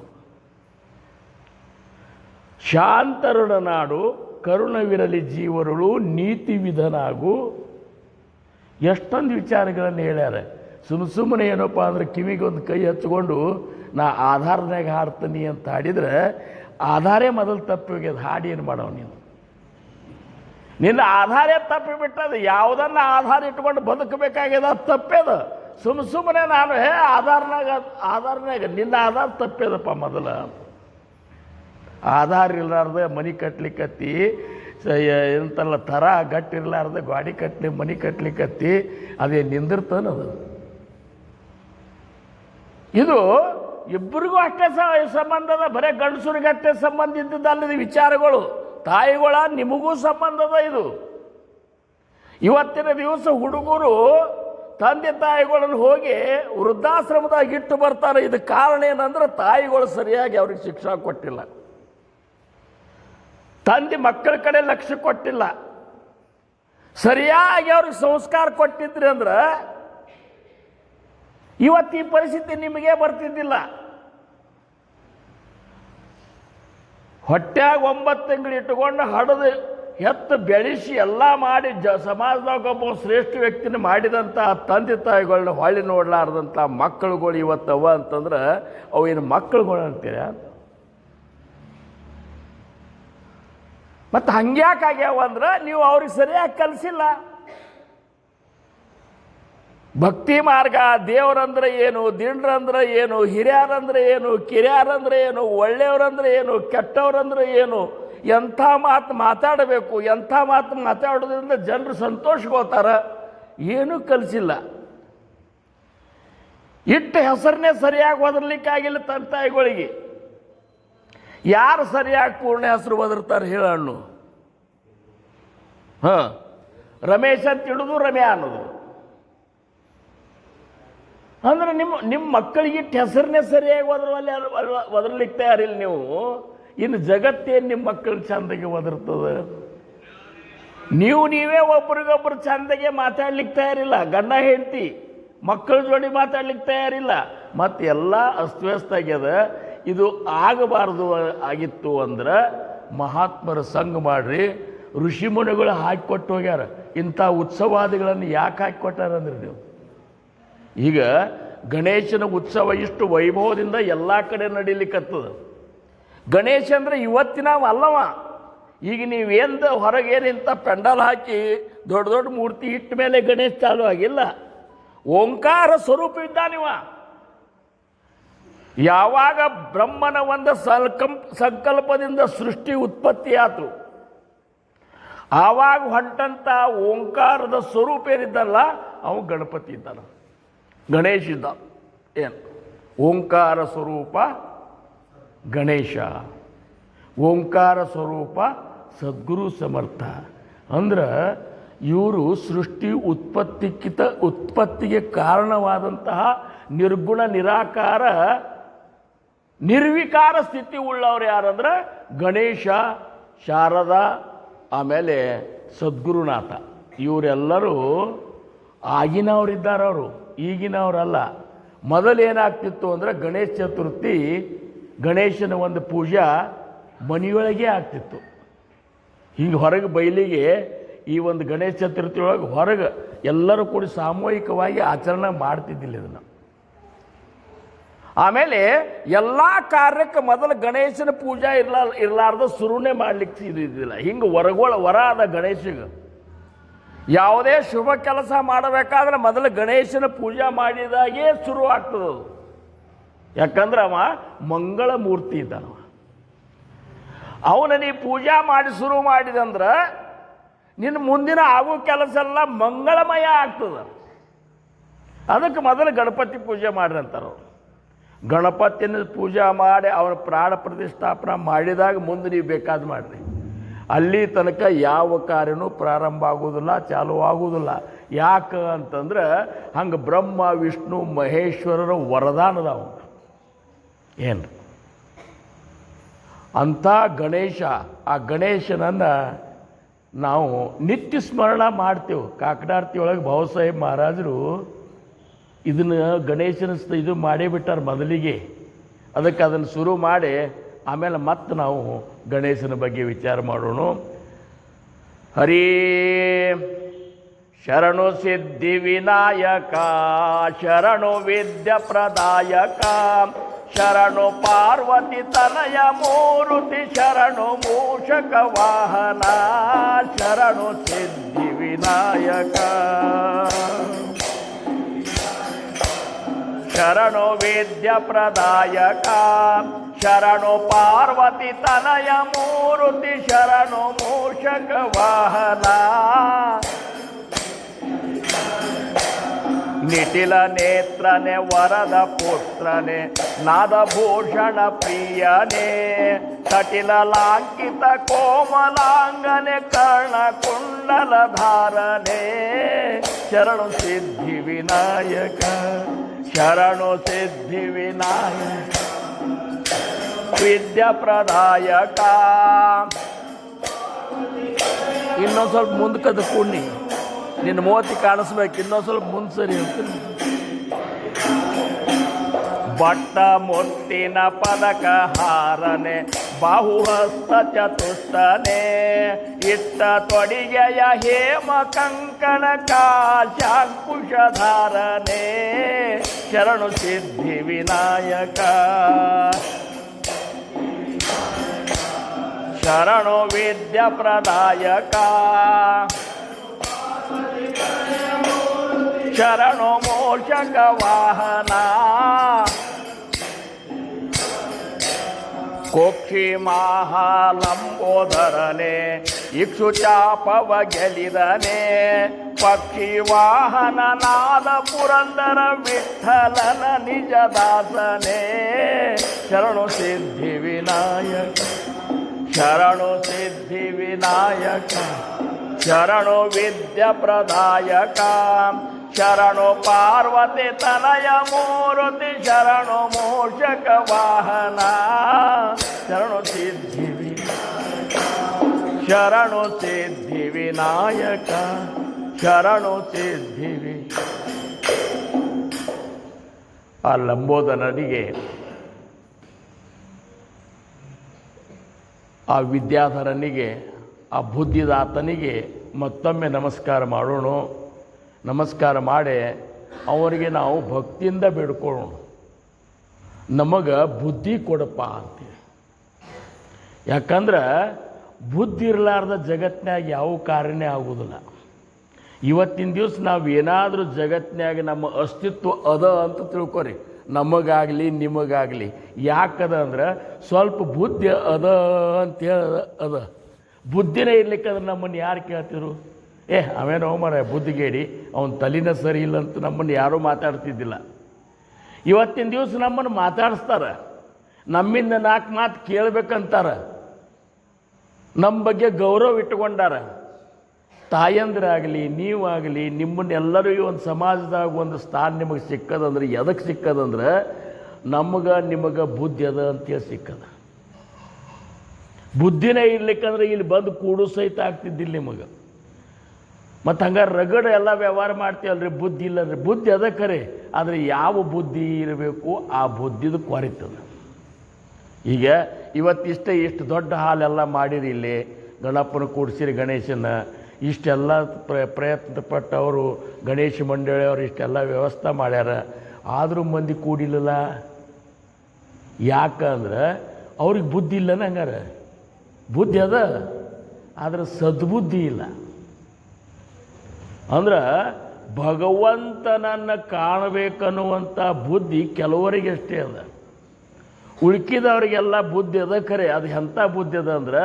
ಶಾಂತರೊಡನಾಡು, ಕರುಣವಿರಲಿ ಜೀವರುಳು, ನೀತಿ ವಿಧನಾಗು. ಎಷ್ಟೊಂದು ವಿಚಾರಗಳನ್ನು ಹೇಳ್ಯಾರ. ಸುಮ್ಮನೆ ಏನಪ್ಪ ಅಂದ್ರೆ ಕಿವಿಗೊಂದು ಕೈ ಹಚ್ಕೊಂಡು ನಾ ಆಧಾರನಾಗ ಹಾಡ್ತೀನಿ ಅಂತ ಹಾಡಿದ್ರೆ ಆಧಾರೇ ಮೊದಲು ತಪ್ಪಿ ಹೋಗ್ಯದ. ಹಾಡಿ ಏನು ಮಾಡವ ನೀನು? ನಿನ್ನ ಆಧಾರೇ ತಪ್ಪಿ ಬಿಟ್ಟದು. ಯಾವುದನ್ನು ಆಧಾರ ಇಟ್ಕೊಂಡು ಬದುಕಬೇಕಾಗ್ಯದ ಅದು ತಪ್ಪೇದ. ಸುಮ್ಮನೆ ನಾನು ಆಧಾರನಾಗ ನಿನ್ನ ಆಧಾರ ತಪ್ಪೇದಪ್ಪ ಮೊದಲ. ಆಧಾರ ಇರಲಾರ್ದೆ ಮನೆ ಕಟ್ಲಿಕ್ಕತ್ತಿ, ಎಂತಲ್ಲ ಥರ ಗಟ್ಟಿರ್ಲಾರ್ದೆ ಗಾಡಿ ಕಟ್ಲಿ ಮನೆ ಕಟ್ಲಿಕ್ಕತ್ತಿ, ಅದೇ ನಿಂದಿರ್ತಾನದು. ಇದು ಇಬ್ಬರಿಗೂ ಅಷ್ಟೇ ಸಂಬಂಧದ, ಬರೀ ಗಂಡಸರಿಗೆ ಅಷ್ಟೇ ಸಂಬಂಧ ಇದ್ದಿದ್ದಲ್ಲದ ವಿಚಾರಗಳು. ತಾಯಿಗಳ ನಿಮಗೂ ಸಂಬಂಧದ ಇದು. ಇವತ್ತಿನ ದಿವಸ ಹುಡುಗರು ತಂದೆ ತಾಯಿಗಳನ್ನು ಹೋಗಿ ವೃದ್ಧಾಶ್ರಮದಾಗ ಇಟ್ಟು ಬರ್ತಾರೆ. ಇದಕ್ಕೆ ಕಾರಣ ಏನಂದ್ರೆ ತಾಯಿಗಳು ಸರಿಯಾಗಿ ಅವ್ರಿಗೆ ಶಿಕ್ಷಣ ಕೊಟ್ಟಿಲ್ಲ, ತಂದೆ ಮಕ್ಕಳ ಕಡೆ ಲಕ್ಷ್ಯ ಕೊಟ್ಟಿಲ್ಲ. ಸರಿಯಾಗಿ ಅವ್ರಿಗೆ ಸಂಸ್ಕಾರ ಕೊಟ್ಟಿದ್ರಿ ಅಂದ್ರೆ ಇವತ್ತು ಈ ಪರಿಸ್ಥಿತಿ ನಿಮಗೆ ಬರ್ತಿದ್ದಿಲ್ಲ. ಹೊಟ್ಯಾಗ 9 ತಿಂಗಳು ಇಟ್ಟುಕೊಂಡು ಹಡದು ಎತ್ತು ಬೆಳೆಸಿ ಎಲ್ಲ ಮಾಡಿ ಸಮಾಜದಾಗ ಒಬ್ಬ ಶ್ರೇಷ್ಠ ವ್ಯಕ್ತಿನ ಮಾಡಿದಂಥ ತಂದೆ ತಾಯಿಗಳನ್ನ ಹೊಳ್ಳಿ ನೋಡಲಾರ್ದಂಥ ಮಕ್ಕಳುಗಳು ಇವತ್ತವ ಅಂತಂದ್ರೆ ಅವು ಏನು ಮಕ್ಕಳುಗಳು ಅಂತೀರ? ಮತ್ತು ಹಂಗ್ಯಾಕಾಗ್ಯಾವ ಅಂದ್ರೆ ನೀವು ಅವ್ರಿಗೆ ಸರಿಯಾಗಿ ಕಲಿಸಿಲ್ಲ. ಭಕ್ತಿ ಮಾರ್ಗ, ದೇವರಂದ್ರೆ ಏನು, ದಿಂಡ್ರಂದ್ರೆ ಏನು, ಹಿರಿಯರಂದ್ರೆ ಏನು, ಕಿರಿಯರಂದ್ರೆ ಏನು, ಒಳ್ಳೆಯವರಂದ್ರೆ ಏನು, ಕೆಟ್ಟವರಂದ್ರೆ ಏನು, ಎಂಥ ಮಾತು ಮಾತಾಡಬೇಕು, ಎಂಥ ಮಾತು ಮಾತಾಡೋದ್ರಿಂದ ಜನರು ಸಂತೋಷಗೋತಾರ, ಏನೂ ಕಲಿಸಿಲ್ಲ. ಇಟ್ಟು ಹೆಸರನ್ನೇ ಸರಿಯಾಗಿ ಒದರ್ಲಿಕ್ಕಾಗಿಲ್ಲ ತಂದೆ ತಾಯಿಗಳಿಗೆ. ಯಾರು ಸರಿಯಾಗಿ ಪೂರ್ಣ ಹೆಸರು ಒದರ್ತಾರೆ ಹೇಳಣ್ಣು? ರಮೇಶ್ ಅಂತ ಹಿಡಿದು ರಮ್ಯಾ ಅನ್ನೋದು. ಅಂದ್ರೆ ನಿಮ್ಮ ಮಕ್ಕಳಿಗೆ ಹೆಸರನ್ನೇ ಸರಿಯಾಗಿ ಒದರ್ಲಿಕ್ಕೆ ತಯಾರಿಲ್ಲ ನೀವು. ಇನ್ನು ಜಗತ್ತೇನು ನಿಮ್ಮ ಮಕ್ಕಳು ಚಂದಗೆ ಒದರ್ತದೆ? ನೀವೇ ಒಬ್ರಿಗೊಬ್ರು ಚಂದಗೆ ಮಾತಾಡ್ಲಿಕ್ಕೆ ತಯಾರಿಲ್ಲ, ಗಂಡ ಹೆಂಡತಿ ಮಕ್ಕಳ ಜೋಡಿ ಮಾತಾಡ್ಲಿಕ್ಕೆ ತಯಾರಿಲ್ಲ, ಮತ್ತು ಎಲ್ಲ ಅಸ್ತವ್ಯಸ್ತ ಆಗ್ಯದ. ಇದು ಆಗಬಾರ್ದು ಆಗಿತ್ತು ಅಂದ್ರೆ ಮಹಾತ್ಮರ ಸಂಘ ಮಾಡ್ರಿ. ಋಷಿಮುನಿಗಳು ಹಾಕಿಕೊಟ್ಟು ಹೋಗ್ಯಾರ. ಇಂಥ ಉತ್ಸವಾದಿಗಳನ್ನು ಯಾಕೆ ಹಾಕಿಕೊಟ್ಟಾರಂದ್ರೆ ನೀವು ಈಗ ಗಣೇಶನ ಉತ್ಸವ ಇಷ್ಟು ವೈಭವದಿಂದ ಎಲ್ಲ ಕಡೆ ನಡೀಲಿಕ್ಕತ್ತದ. ಗಣೇಶ ಅಂದರೆ ಇವತ್ತಿನ ಅಲ್ಲವ. ಈಗ ನೀವೇನು ಹೊರಗೇನು ಇಂಥ ಪೆಂಡಲ್ ಹಾಕಿ ದೊಡ್ಡ ದೊಡ್ಡ ಮೂರ್ತಿ ಇಟ್ಟ ಮೇಲೆ ಗಣೇಶ ಚಾಲು ಆಗಿಲ್ಲ. ಓಂಕಾರ ಸ್ವರೂಪ ಇದ್ದಾನಿವ. ಯಾವಾಗ ಬ್ರಹ್ಮನ ಒಂದು ಸಂಕಲ್ಪದಿಂದ ಸೃಷ್ಟಿ ಉತ್ಪತ್ತಿ ಆಯಿತು, ಆವಾಗ ಹೊಂಟಂಥ ಓಂಕಾರದ ಸ್ವರೂಪ ಏನಿದ್ದಲ್ಲ ಅವ ಗಣಪತಿ ಇದ್ದಾನ, ಗಣೇಶ ಇದ್ದ. ಏನು ಓಂಕಾರ ಸ್ವರೂಪ ಗಣೇಶ, ಓಂಕಾರ ಸ್ವರೂಪ ಸದ್ಗುರು ಸಮರ್ಥ. ಅಂದ್ರೆ ಇವರು ಸೃಷ್ಟಿ ಉತ್ಪತ್ತಿಗೆ ಕಾರಣವಾದಂತಹ ನಿರ್ಗುಣ ನಿರಾಕಾರ ನಿರ್ವಿಕಾರ ಸ್ಥಿತಿ ಉಳ್ಳವ್ರು ಯಾರಂದ್ರೆ ಗಣೇಶ, ಶಾರದಾ, ಆಮೇಲೆ ಸದ್ಗುರುನಾಥ. ಇವರೆಲ್ಲರೂ ಆಗಿನವರಿದ್ದಾರೆ, ಅವರು ಈಗಿನವರಲ್ಲ. ಮೊದಲೇನಾಗ್ತಿತ್ತು ಅಂದರೆ ಗಣೇಶ ಚತುರ್ಥಿ ಗಣೇಶನ ಒಂದು ಪೂಜಾ ಮನೆಯೊಳಗೆ ಆಗ್ತಿತ್ತು. ಹಿಂಗೆ ಹೊರಗೆ ಬಯಲಿಗೆ ಈ ಒಂದು ಗಣೇಶ ಚತುರ್ಥಿ ಒಳಗೆ ಹೊರಗೆ ಎಲ್ಲರೂ ಕೂಡಿ ಸಾಮೂಹಿಕವಾಗಿ ಆಚರಣೆ ಮಾಡ್ತಿದ್ದಿಲ್ಲ ಇದನ್ನು. ಆಮೇಲೆ ಎಲ್ಲ ಕಾರ್ಯಕ್ಕೆ ಮೊದಲು ಗಣೇಶನ ಪೂಜಾ ಇರಲಾರ್ದ ಶುರುನೇ ಮಾಡ್ಲಿಕ್ಕೆ ಇದ್ದಿದ್ದಿಲ್ಲ. ಹಿಂಗೆ ವರ ಆದ ಗಣೇಶಗೆ ಯಾವುದೇ ಶುಭ ಕೆಲಸ ಮಾಡಬೇಕಾದ್ರೆ ಮೊದಲು ಗಣೇಶನ ಪೂಜಾ ಮಾಡಿದಾಗೇ ಶುರು ಆಗ್ತದೆ. ಯಾಕಂದ್ರೆ ಅವ ಮಂಗಳ ಮೂರ್ತಿ ಇದ್ದಾನವ. ಅವನ ನೀ ಪೂಜಾ ಮಾಡಿ ಶುರು ಮಾಡಿದಂದ್ರೆ ನಿನ್ನ ಮುಂದಿನ ಆಗೋ ಕೆಲಸ ಎಲ್ಲ ಮಂಗಳಮಯ ಆಗ್ತದೆ. ಅದಕ್ಕೆ ಮೊದಲು ಗಣಪತಿ ಪೂಜೆ ಮಾಡ್ರಿ ಅಂತಾರೆ. ಗಣಪತಿನ ಪೂಜೆ ಮಾಡಿ ಅವರ ಪ್ರಾಣ ಪ್ರತಿಷ್ಠಾಪನೆ ಮಾಡಿದಾಗ ಮುಂದೆ ನೀವು ಬೇಕಾದ ಮಾಡಿರಿ. ಅಲ್ಲಿ ತನಕ ಯಾವ ಕಾರ್ಯನೂ ಪ್ರಾರಂಭ ಆಗೋದಿಲ್ಲ, ಚಾಲು ಆಗೋದಿಲ್ಲ. ಯಾಕೆ ಅಂತಂದ್ರೆ ಹಂಗೆ ಬ್ರಹ್ಮ ವಿಷ್ಣು ಮಹೇಶ್ವರರ ವರದಾನದ ಏನು ಅಂಥ ಗಣೇಶ. ಆ ಗಣೇಶನನ್ನು ನಾವು ನಿತ್ಯ ಸ್ಮರಣ ಮಾಡ್ತೇವೆ. ಕಾಕಡಾರ್ತಿ ಒಳಗೆ ಭಾವಸಾಹೇಬ್ ಮಹಾರಾಜರು ಇದನ್ನು ಗಣೇಶನ ಇದು ಮಾಡೇ ಬಿಟ್ಟಾರೆ ಮೊದಲಿಗೆ. ಅದಕ್ಕೆ ಅದನ್ನು ಶುರು ಮಾಡಿ ಆಮೇಲೆ ಮತ್ತೆ ನಾವು ಗಣೇಶನ ಬಗ್ಗೆ ವಿಚಾರ ಮಾಡೋಣ. ಹರಿ ಶರಣು ಸಿದ್ಧಿ ವಿನಾಯಕ, ಶರಣು ವಿದ್ಯಾ ಪ್ರದಾಯಕ, ಶರಣು ಪಾರ್ವತಿ ತನಯ ಮೂರುತಿ, ಶರಣು ಮೂಷಕ ವಾಹನ, ಶರಣು ಸಿದ್ಧಿ ವಿನಾಯಕ. ಶರಣು ವಿದ್ಯಾ ಪ್ರದಾಯಕ, ಶರಣು ಪಾರ್ವತಿ ತನಯ ಮೂರುತಿ, ಶರಣು ಮೂಷಕ ವಾಹನ. ನಿಟಿಲ ನೇತ್ರನೆ ವರದ ಪುತ್ರನೆ, ನಾದಭೂಷಣ ಪ್ರಿಯನೇ, ಕಟಿಲ ಲಾಂಕಿತ ಕೋಮಲಾಂಗನೆ, ಕರ್ಣ ಕುಂಡಲ ಧಾರನೆ, ಶರಣು ಸಿದ್ಧಿ ವಿನಾಯಕ, ಶರಣು ಸಿದ್ಧಿ ವಿನಾಯಕ. ವಿದ್ಯಾ ಪ್ರದಾಯಕ. ಇನ್ನೊಂದು ಸ್ವಲ್ಪ ಮುಂದಕ್ಕದ ಕೂಡಿ ನಿನ್ನ ಮೂವತ್ತಿ ಕಾಣಿಸ್ಬೇಕು. ಇನ್ನೊಂದು ಸ್ವಲ್ಪ ಮುಂದೆ ಸರಿ ಹೇಳ್ತೀನಿ. ಬಟ್ಟ ಮುತ್ತಿನ ಪದಕ ಹಾರನೆ, ಬಾಹುಹಸ್ತ ಚತುಷ್ಟನೆ, ಇಟ್ಟ ತೊಡಿಗೆಯ ಹೇಮ ಕಂಕಣ ಕಾಶಾಂಕುಶಧಾರನೆ, ಶರಣು ಸಿದ್ಧಿ ವಿನಾಯಕ. ಶರಣು ವಿದ್ಯಾ ಪ್ರದಾಯಕ, ಶರಣು ಮೋಷಕ ವಾಹನ. ಕೋಕ್ಷಿ ಮಹಾಲಂಬೋದರನೆ, ಇಕ್ಷು ಚಾಪವ ಗೆಲಿದನೆ, ಪಕ್ಷಿ ವಾಹನ ನಾದ ಪುರಂದರ ವಿಠಲನ ನಿಜ ದಾಸನೆ, ಶರಣು ಸಿದ್ಧಿ ವಿನಾಯಕ. ಶರಣು ಸಿದ್ಧಿ ವಿನಾಯಕ. ಶರಣು ವಿದ್ಯಾ ಪ್ರದಾಯಕ, ಶರಣು ಪಾರ್ವತಿ ತನಯ ಮೂರುತಿ, ಶರಣು ಮೂಷಕ ವಾಹನ, ಶರಣು ಸಿದ್ಧಿ ವಿನಾಯಕ. ಶರಣು ಸಿದ್ಧಿ ವಿನಾಯಕ ಶರಣು ಸಿದ್ಧಿ. ಆ ಲಂಬೋದರನಿಗೆ, ಆ ವಿದ್ಯಾಧರನಿಗೆ, ಆ ಬುದ್ಧಿದಾತನಿಗೆ ಮತ್ತೊಮ್ಮೆ ನಮಸ್ಕಾರ ಮಾಡೋಣ. ನಮಸ್ಕಾರ ಮಾಡಿ ಅವರಿಗೆ ನಾವು ಭಕ್ತಿಯಿಂದ ಬೇಡ್ಕೊಳ್ಳೋಣ, ನಮಗೆ ಬುದ್ಧಿ ಕೊಡಪ್ಪ ಅಂತೇಳಿ. ಯಾಕಂದ್ರೆ ಬುದ್ಧಿ ಇರಲಾರ್ದ ಜಗತ್ತಿನಾಗ ಯಾವ ಕಾರ್ಯನೇ ಆಗೋದಿಲ್ಲ. ಇವತ್ತಿನ ದಿವಸ ನಾವು ಏನಾದರೂ ಜಗತ್ತಿನಾಗ ನಮ್ಮ ಅಸ್ತಿತ್ವ ಅದ ಅಂತ ತಿಳ್ಕೊರಿ, ನಮಗಾಗಲಿ ನಿಮಗಾಗಲಿ. ಯಾಕದ ಅಂದ್ರೆ ಸ್ವಲ್ಪ ಬುದ್ಧಿ ಅದ ಅಂತೇಳಿ ಅದ. ಬುದ್ಧಿನೇ ಇರ್ಲಿಕ್ಕಂದ್ರೆ ನಮ್ಮನ್ನು ಯಾರು ಕೇಳ್ತಿರು? ಅವೇನೋ ಮರ ಬುದ್ಧಿಗೇಡಿ, ಅವನ ತಲೆನ ಸರಿ ಇಲ್ಲ ಅಂತ ನಮ್ಮನ್ನು ಯಾರೂ ಮಾತಾಡ್ತಿದ್ದಿಲ್ಲ. ಇವತ್ತಿನ ದಿವಸ ನಮ್ಮನ್ನು ಮಾತಾಡಿಸ್ತಾರೆ, ನಮ್ಮಿಂದ 4 ಮಾತು ಕೇಳಬೇಕಂತಾರೆ, ನಮ್ಮ ಬಗ್ಗೆ ಗೌರವ ಇಟ್ಕೊಂಡಾರ. ತಾಯಂದ್ರಾಗಲಿ ನೀವಾಗಲಿ ನಿಮ್ಮನ್ನೆಲ್ಲರೂ ಈ ಒಂದು ಸಮಾಜದಾಗ ಒಂದು ಸ್ಥಾನ ನಿಮಗೆ ಸಿಕ್ಕದಂದ್ರೆ ಎದಕ್ಕೆ ಸಿಕ್ಕದಂದ್ರೆ ನಮಗೆ ನಿಮಗೆ ಬುದ್ಧಿ ಅದ ಅಂತೇಳಿ ಸಿಕ್ಕದ. ಬುದ್ಧಿನೇ ಇರ್ಲಿಕ್ಕಂದ್ರೆ ಇಲ್ಲಿ ಬಂದು ಕೂಡು ಸಹಿತ ಆಗ್ತಿದ್ದಿಲ್ಲ ನಿಮಗೆ. ಮತ್ತು ಹಂಗಾರೆ ರಗಡ ಎಲ್ಲ ವ್ಯವಹಾರ ಮಾಡ್ತೀವಲ್ರಿ, ಬುದ್ಧಿ ಇಲ್ಲಂದ್ರೆ. ಬುದ್ಧಿ ಅದ ಖರೆ, ಆದರೆ ಯಾವ ಬುದ್ಧಿ ಇರಬೇಕು ಆ ಬುದ್ಧಿದು ಕೊರಿತದೆ. ಈಗ ಇಷ್ಟು ದೊಡ್ಡ ಹಾಲೆಲ್ಲ ಮಾಡಿರಿ, ಇಲ್ಲಿ ಗಣಪನ ಕೂಡಿಸಿರಿ, ಗಣೇಶನ ಇಷ್ಟೆಲ್ಲ ಪ್ರಯತ್ನ ಪಟ್ಟು ಅವರು ಗಣೇಶ ಮಂಡಳಿಯವರು ಇಷ್ಟೆಲ್ಲ ವ್ಯವಸ್ಥೆ ಮಾಡ್ಯಾರ. ಆದರೂ ಮಂದಿ ಕೂಡಿಲ್ಲಲ್ಲ. ಯಾಕಂದ್ರೆ ಅವ್ರಿಗೆ ಬುದ್ಧಿ ಇಲ್ಲನ? ಹಂಗಾರೆ ಬುದ್ಧಿ ಅದ, ಆದರೆ ಸದ್ಬುದ್ಧಿ ಇಲ್ಲ. ಅಂದ್ರೆ ಭಗವಂತನನ್ನು ಕಾಣಬೇಕನ್ನುವಂಥ ಬುದ್ಧಿ ಕೆಲವರಿಗೆ ಅಷ್ಟೇ ಅದ, ಉಳ್ಕಿದವರಿಗೆಲ್ಲ ಬುದ್ಧಿ ಅದ ಖರೆ. ಅದು ಎಂಥ ಬುದ್ಧಿ ಅದ ಅಂದ್ರೆ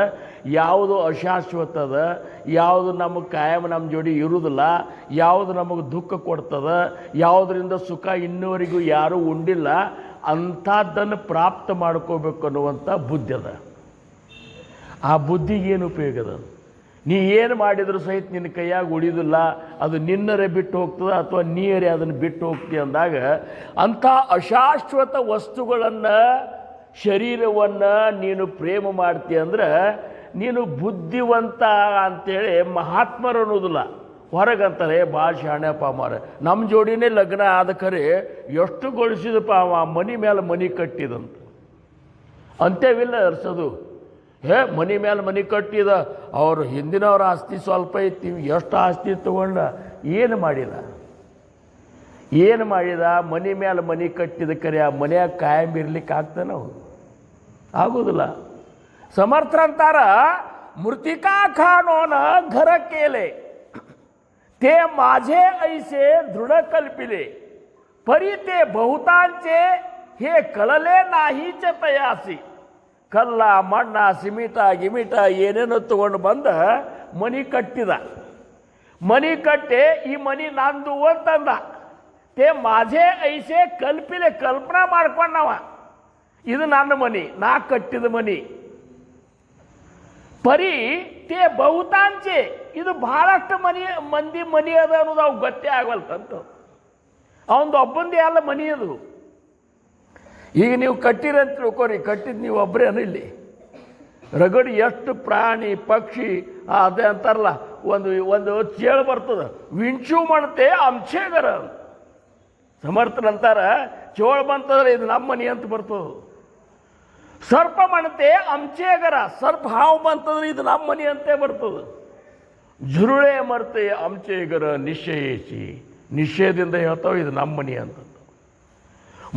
ಯಾವುದು ಅಶಾಶ್ವತ ಅದ, ಯಾವುದು ನಮಗೆ ಕಾಯಂ ನಮ್ಮ ಜೋಡಿ ಇರುವುದಿಲ್ಲ, ಯಾವುದು ನಮಗೆ ದುಃಖ ಕೊಡ್ತದ, ಯಾವುದರಿಂದ ಸುಖ ಇನ್ನೂವರೆಗೂ ಯಾರೂ ಉಂಡಿಲ್ಲ, ಅಂಥದ್ದನ್ನು ಪ್ರಾಪ್ತ ಮಾಡ್ಕೋಬೇಕು ಅನ್ನುವಂಥ ಬುದ್ಧಿ ಅದ. ಆ ಬುದ್ಧಿಗೆ ಏನು ಉಪಯೋಗ ಅದ? ನೀ ಏನು ಮಾಡಿದರೂ ಸಹಿತ ನಿನ್ನ ಕೈಯಾಗ ಉಳಿಯೋದಿಲ್ಲ, ಅದು ನಿನ್ನರೇ ಬಿಟ್ಟು ಹೋಗ್ತದೆ ಅಥವಾ ನೀರೇ ಅದನ್ನು ಬಿಟ್ಟು ಹೋಗ್ತೀಯ ಅಂದಾಗ, ಅಂಥ ಅಶಾಶ್ವತ ವಸ್ತುಗಳನ್ನು, ಶರೀರವನ್ನು ನೀನು ಪ್ರೇಮ ಮಾಡ್ತೀಯ ಅಂದ್ರೆ ನೀನು ಬುದ್ಧಿವಂತ ಅಂಥೇಳಿ ಮಹಾತ್ಮರು ಅನ್ನೋದಿಲ್ಲ. ಹೊರಗಂತಾರೆ ಭಾಳ ಶಾಣೆಪ್ಪ ಮಾರ, ನಮ್ಮ ಜೋಡಿನೇ ಲಗ್ನ ಆದ ಖರೆ ಎಷ್ಟು ಗಳಿಸಿದಪ್ಪ ಅವ, ಮನೆ ಮೇಲೆ ಮನೆ ಕಟ್ಟಿದಂತ ಅಂತೇವಿಲ್ಲ ಅರ್ಸೋದು. ಮನೆ ಮೇಲೆ ಮನೆ ಕಟ್ಟಿದ, ಅವರು ಹಿಂದಿನವ್ರ ಆಸ್ತಿ ಸ್ವಲ್ಪ ಐತಿ, ಎಷ್ಟು ಆಸ್ತಿ ತಗೊಂಡ ಏನು ಮಾಡಿದ? ಏನು ಮಾಡಿದ? ಮನೆ ಮೇಲೆ ಮನೆ ಕಟ್ಟಿದ ಕರೆ ಆ ಮನೆಯಾಗ ಕಾಯಂ ಇರ್ಲಿಕ್ಕೆ ಆಗ್ತಾನೆ? ಆಗೋದಿಲ್ಲ. ಸಮರ್ಥರಂತಾರ, ಮೃತಿಕಾ ಖಾನೋನ ಘರ ಕೇಲೆ ते माझे ऐसे दृढ कल्पिले परी ते बहुतांचे हे कळले नाहीच तयासी. ಕಲ್ಲ ಮಣ್ಣ ಸಿಮಿಟ ಗಿಮಿಟ ಏನೇನೋ ತಗೊಂಡು ಬಂದ ಮನೆ ಕಟ್ಟಿದ. ಮನೆ ಕಟ್ಟಿ ಈ ಮನೆ ನಂದು ಅಂತಂದ. ತೇ ಮಾঝে ಐಸೆ ಕಲ್ಪಿಲೆ, ಕಲ್ಪನಾ ಮಾಡ್ಕೊಂಡವ, ಇದು ನನ್ನ ಮನೆ, ನಾ ಕಟ್ಟಿದ ಮನೆ. ಪರಿ ತೇ ಬಹುತಾಂಚೆ, ಇದು ಬಹಳಷ್ಟು ಮಂದಿ ಮನೆ ಅದ ಅನ್ನೋದು ಅವು ಗೊತ್ತೇ ಆಗವಲ್ತಂತ. ಅವನದು ಒಬ್ಬಂದೇ ಅಲ್ಲ ಮನೆ ಅದು. ಈಗ ನೀವು ಕಟ್ಟಿರಂತ ತಿಳ್ಕೊರಿ, ಕಟ್ಟಿದ್ದು ನೀವು ಒಬ್ಬರೇ ಇಲ್ಲಿ ರಗಡಿ ಎಷ್ಟು ಪ್ರಾಣಿ ಪಕ್ಷಿ ಅದೇ ಅಂತಾರಲ್ಲ, ಒಂದು ಚೇಳು ಬರ್ತದೆ, ವಿಂಚು ಮಾಡ್ತೆ ಅಂಶೇಗರ ಸಮರ್ಥನಂತಾರ, ಚೋಳು ಬಂತಂದ್ರೆ ಇದು ನಮ್ಮ ಮನೆ ಅಂತ ಬರ್ತದೆ. ಸರ್ಪ ಮಾಡ್ತೆ ಅಂಶೇಗರ, ಸರ್ಪ ಹಾವು ಬಂತಂದ್ರೆ ಇದು ನಮ್ಮ ಮನೆ ಅಂತೇ ಬರ್ತದೆ. ಜುರುಳೆ ಮರ್ತೆ ಅಂಶೇಗರ ನಿಶ್ಚಯಿಸಿ, ನಿಶ್ಚಯದಿಂದ ಹೇಳ್ತಾವೆ ಇದು ನಮ್ಮ ಮನೆ ಅಂತ.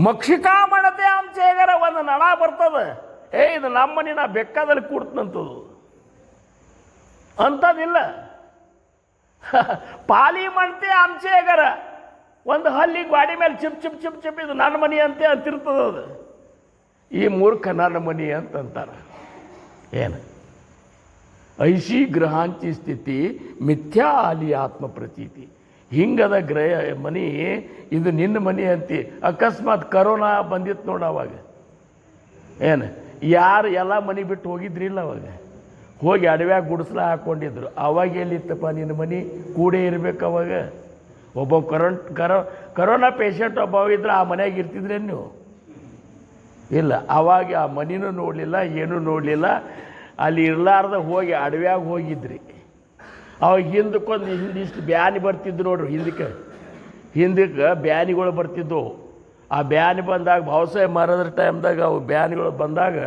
ಮಕ್ಷಿಕಾ ಮಾಡತೆ ಅಂಶೇಗರ, ಒಂದು ನಳ ಬರ್ತದೆ, ಇದು ನಮ್ಮ ಮನೆ, ನಾ ಬೆಕ್ಕದಲ್ಲಿ ಕೂಡ್ತಂಥದ್ದು ಅಂಥದ್ದಿಲ್ಲ. ಪಾಲಿ ಮಾಡ್ತೆ ಅಂಶೇಗರ, ಒಂದು ಹಲ್ಲಿ ಗಾಡಿ ಮೇಲೆ ಚಿಪ್ ಚಿಪ್ ಚಿಪ್ ಚಿಪ್, ಇದು ನನ್ನ ಮನೆ ಅಂತೆ ಅಂತಿರ್ತದೆ. ಅದು ಈ ಮೂರ್ಖ ನನ್ನ ಮನೆ ಅಂತಂತಾರೆ. ಏನು ಐಶಿ ಗ್ರಹಾಂಚಿ ಸ್ಥಿತಿ ಮಿಥ್ಯಾ ಆಲಿ ಆತ್ಮ ಪ್ರತೀತಿ. ಹಿಂಗದ ಗ್ರಹ ಮನೆ, ಇದು ನಿನ್ನ ಮನೆ ಅಂತಿ. ಅಕಸ್ಮಾತ್ ಕರೋನಾ ಬಂದಿತ್ತು ನೋಡು, ಅವಾಗ ಏನು ಯಾರು ಎಲ್ಲ ಮನೆ ಬಿಟ್ಟು ಹೋಗಿದ್ರಿಲ್ಲ, ಅವಾಗ ಹೋಗಿ ಅಡವ್ಯಾಗ ಗುಡಿಸ್ಲ ಹಾಕ್ಕೊಂಡಿದ್ರು. ಅವಾಗ ಎಲ್ಲಿತ್ತಪ್ಪ ನಿನ್ನ ಮನೆ? ಕೂಡೇ ಇರಬೇಕು. ಅವಾಗ ಒಬ್ಬ ಕರೋನಾ ಪೇಷಂಟ್ ಒಬ್ಬ ಇದ್ರೆ ಆ ಮನೆಯಾಗ ಇರ್ತಿದ್ರೇನು ನೀವು? ಇಲ್ಲ. ಆವಾಗ ಆ ಮನೆನೂ ನೋಡಲಿಲ್ಲ, ಏನೂ ನೋಡಲಿಲ್ಲ. ಅಲ್ಲಿ ಇರಲಾರ್ದ ಹೋಗಿ ಅಡವ್ಯಾಗ ಹೋಗಿದ್ರಿ. ಅವಾಗ ಹಿಂದಿಷ್ಟು ಬ್ಯಾನಿ ಬರ್ತಿದ್ದು ನೋಡ್ರಿ, ಹಿಂದಕ್ಕೆ ಬ್ಯಾನಿಗಳು ಬರ್ತಿದ್ದವು. ಆ ಬ್ಯಾನಿ ಬಂದಾಗ ಭಾವಸಾಹೇಬ್ ಮಾರಾದ್ರ ಟೈಮ್ದಾಗ ಅವು ಬ್ಯಾನಿಗಳು ಬಂದಾಗ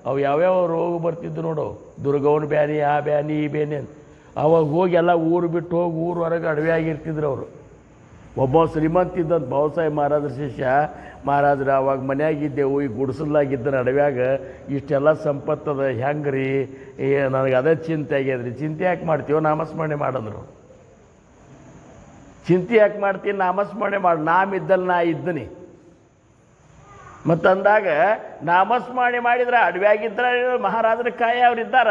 ಅವು ಯಾವ್ಯಾವ ರೋಗ ಬರ್ತಿದ್ದು ನೋಡು, ದುರ್ಗವನ ಬ್ಯಾನಿ, ಆ ಬ್ಯಾನಿ ಈ ಬ್ಯಾನಿ ಅಂತ. ಅವಾಗ ಹೋಗಿ ಎಲ್ಲ ಊರು ಬಿಟ್ಟು ಹೋಗಿ ಊರು ಹೊರಗೆ ಅಡವ್ಯಾಗಿರ್ತಿದ್ರು ಅವರು. ಒಬ್ಬ ಶ್ರೀಮಂತ ಇದ್ದಂತ ಭಾವಸಾಹೇಬ್ ಮಾರಾದ್ರ ಶಿಷ್ಯ, ಮಹಾರಾಜ್ರ ಅವಾಗ ಮನೆಯಾಗಿದ್ದೆವು, ಈ ಗುಡಿಸಲ್ಲಾಗಿದ್ದ ಅಡವ್ಯಾಗ ಇಷ್ಟೆಲ್ಲ ಸಂಪತ್ತದ ಹೆಂಗೆ ರೀ, ನನಗೆ ಅದೇ ಚಿಂತೆ ಆಗ್ಯದ್ರಿ. ಚಿಂತೆ ಯಾಕೆ ಮಾಡ್ತೀವೋ, ನಾಮಸ್ಮರಣೆ ಮಾಡಂದ್ರು. ಚಿಂತೆ ಯಾಕೆ ಮಾಡ್ತೀನಿ, ನಾಮಸ್ಮರಣೆ ಮಾಡಿ, ನಾಮಿದ್ದಲ್ಲಿ ನಾ ಇದ್ದೀನಿ. ಮತ್ತಂದಾಗ ನಾಮಸ್ಮರಣೆ ಮಾಡಿದ್ರೆ ಅಡವ್ಯಾಗಿದ್ರೆ ಮಹಾರಾಜರ ಕಾಯಿ ಅವರಿದ್ದಾರ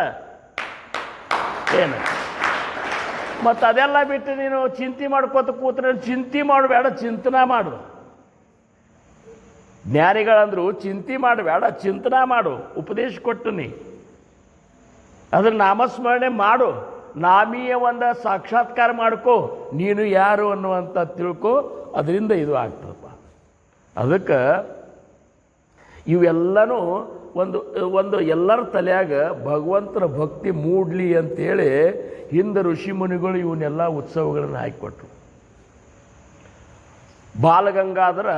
ಏನು. ಮತ್ತು ಅದೆಲ್ಲ ಬಿಟ್ಟು ನೀನು ಚಿಂತೆ ಮಾಡ್ಕೋತ ಕೂತ್ರೆ ಚಿಂತೆ ಮಾಡಬೇಡ, ಚಿಂತನ ಮಾಡು. ಜ್ಞಾನಿಗಳಂದ್ರು ಚಿಂತೆ ಮಾಡಬೇಡ, ಚಿಂತನ ಮಾಡು, ಉಪದೇಶ ಕೊಟ್ಟು ನೀ ಅದ್ರ ನಾಮಸ್ಮರಣೆ ಮಾಡು. ನಾಮೀಯ ಒಂದು ಸಾಕ್ಷಾತ್ಕಾರ ಮಾಡ್ಕೋ, ನೀನು ಯಾರು ಅನ್ನುವಂಥ ತಿಳ್ಕೊ. ಅದರಿಂದ ಇದು ಆಗ್ತದಪ್ಪ. ಅದಕ್ಕೆ ಇವೆಲ್ಲನೂ ಒಂದು ಎಲ್ಲರ ತಲೆಯಾಗ ಭಗವಂತನ ಭಕ್ತಿ ಮೂಡಲಿ ಅಂತೇಳಿ ಹಿಂದೆ ಋಷಿ ಮುನಿಗಳು ಇವನ್ನೆಲ್ಲ ಉತ್ಸವಗಳನ್ನು ಹಾಕಿಕೊಟ್ರು. ಬಾಲಗಂಗಾಧರ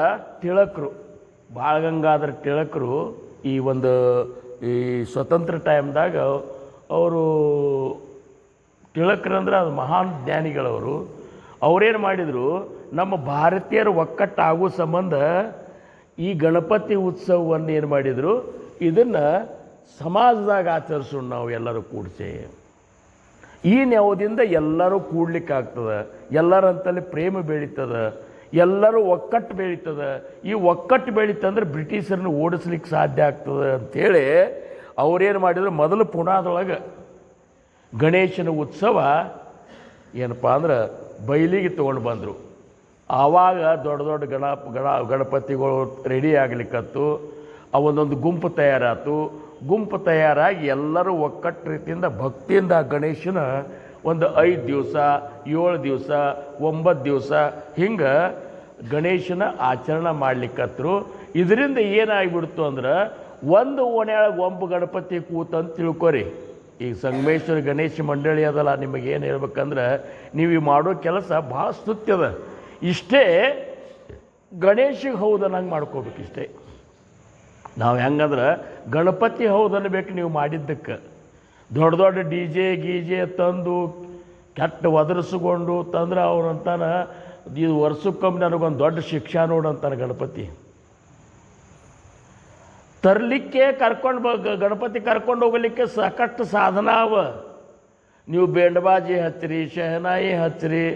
ತಿಳಕರು ಈ ಸ್ವತಂತ್ರ ಟೈಮ್ದಾಗ ಅವರು ತಿಳಕರಂದ್ರೆ ಅದು ಮಹಾನ್ ಜ್ಞಾನಿಗಳವರು. ಅವರೇನು ಮಾಡಿದರು, ನಮ್ಮ ಭಾರತೀಯರ ಒಕ್ಕಟ್ಟಾಗುವ ಸಂಬಂಧ ಈ ಗಣಪತಿ ಉತ್ಸವವನ್ನು ಏನು ಮಾಡಿದರು, ಇದನ್ನು ಸಮಾಜದಾಗ ಆಚರಿಸೋಣ ನಾವು ಎಲ್ಲರೂ ಕೂಡಿಸಿ. ಈ ನೆವದಿಂದ ಎಲ್ಲರೂ ಕೂಡ್ಲಿಕ್ಕಾಗ್ತದೆ, ಎಲ್ಲರಂತಲ್ಲಿ ಪ್ರೇಮ ಬೆಳೀತದೆ, ಎಲ್ಲರೂ ಒಕ್ಕಟ್ಟು ಬೆಳೀತದೆ. ಈ ಒಕ್ಕಟ್ಟು ಬೆಳೀತಂದ್ರೆ ಬ್ರಿಟಿಷರನ್ನು ಓಡಿಸ್ಲಿಕ್ಕೆ ಸಾಧ್ಯ ಆಗ್ತದೆ ಅಂಥೇಳಿ ಅವರೇನು ಮಾಡಿದರು, ಮೊದಲು ಪುಣಾದೊಳಗೆ ಗಣೇಶನ ಉತ್ಸವ ಏನಪ್ಪ ಅಂದ್ರೆ ಬಯಲಿಗೆ ತೊಗೊಂಡು ಬಂದರು. ಆವಾಗ ದೊಡ್ಡ ದೊಡ್ಡ ಗಣಪತಿಗಳು ರೆಡಿ ಆಗಲಿಕ್ಕತ್ತು. ಅವೊಂದೊಂದು ಗುಂಪು ತಯಾರಾಯ್ತು. ಗುಂಪು ತಯಾರಾಗಿ ಎಲ್ಲರೂ ಒಕ್ಕಟ್ಟು ರೀತಿಯಿಂದ ಭಕ್ತಿಯಿಂದ ಗಣೇಶನ ಒಂದು 5 ದಿವಸ 7 ದಿವಸ 9 ದಿವಸ ಹಿಂಗೆ ಗಣೇಶನ ಆಚರಣೆ ಮಾಡ್ಲಿಕ್ಕತ್ರು. ಇದರಿಂದ ಏನಾಗಿಬಿಡ್ತು ಅಂದ್ರೆ, ಒಂದು ಓಣ್ಯಾಳಗೆ ಒಬ್ಬ ಗಣಪತಿ ಕೂತಂತ ತಿಳ್ಕೊರಿ. ಈಗ ಸಂಗಮೇಶ್ವರ ಗಣೇಶ ಮಂಡಳಿ ಅದಲ್ಲ, ನಿಮಗೇನು ಹೇಳ್ಬೇಕಂದ್ರೆ, ನೀವು ಮಾಡೋ ಕೆಲಸ ಭಾಳ ಸ್ತುತ್ಯದ. ಇಷ್ಟೇ ಗಣೇಶಿಗೆ ಹೌದನ್ನಂಗೆ ಮಾಡ್ಕೋಬೇಕು. ಇಷ್ಟೇ ನಾವು ಹೆಂಗಂದ್ರೆ ಗಣಪತಿ ಹೌದನ್ಬೇಕು ನೀವು ಮಾಡಿದ್ದಕ್ಕೆ. ದೊಡ್ಡ ದೊಡ್ಡ ಗೀಜೆ ತಂದು ಕೆಟ್ಟ ಒದರಿಸ್ಕೊಂಡು ತಂದ್ರೆ ಅವರಂತಾನ ಇದು ವರ್ಷಕ್ಕೊಮ್ಮೆ ನನಗೊಂದು ದೊಡ್ಡ ಶಿಕ್ಷಾ ನೋಡಂತಾನೆ. ಗಣಪತಿ ತರಲಿಕ್ಕೆ ಗಣಪತಿ ಕರ್ಕೊಂಡು ಹೋಗಲಿಕ್ಕೆ ಸಾಕಷ್ಟು ಸಾಧನ ಅವ. ನೀವು ಬೇಂಡಬಾಜಿ ಹಚ್ಚಿರಿ, ಶಹನಾಯಿ ಹಚ್ಚಿರಿ,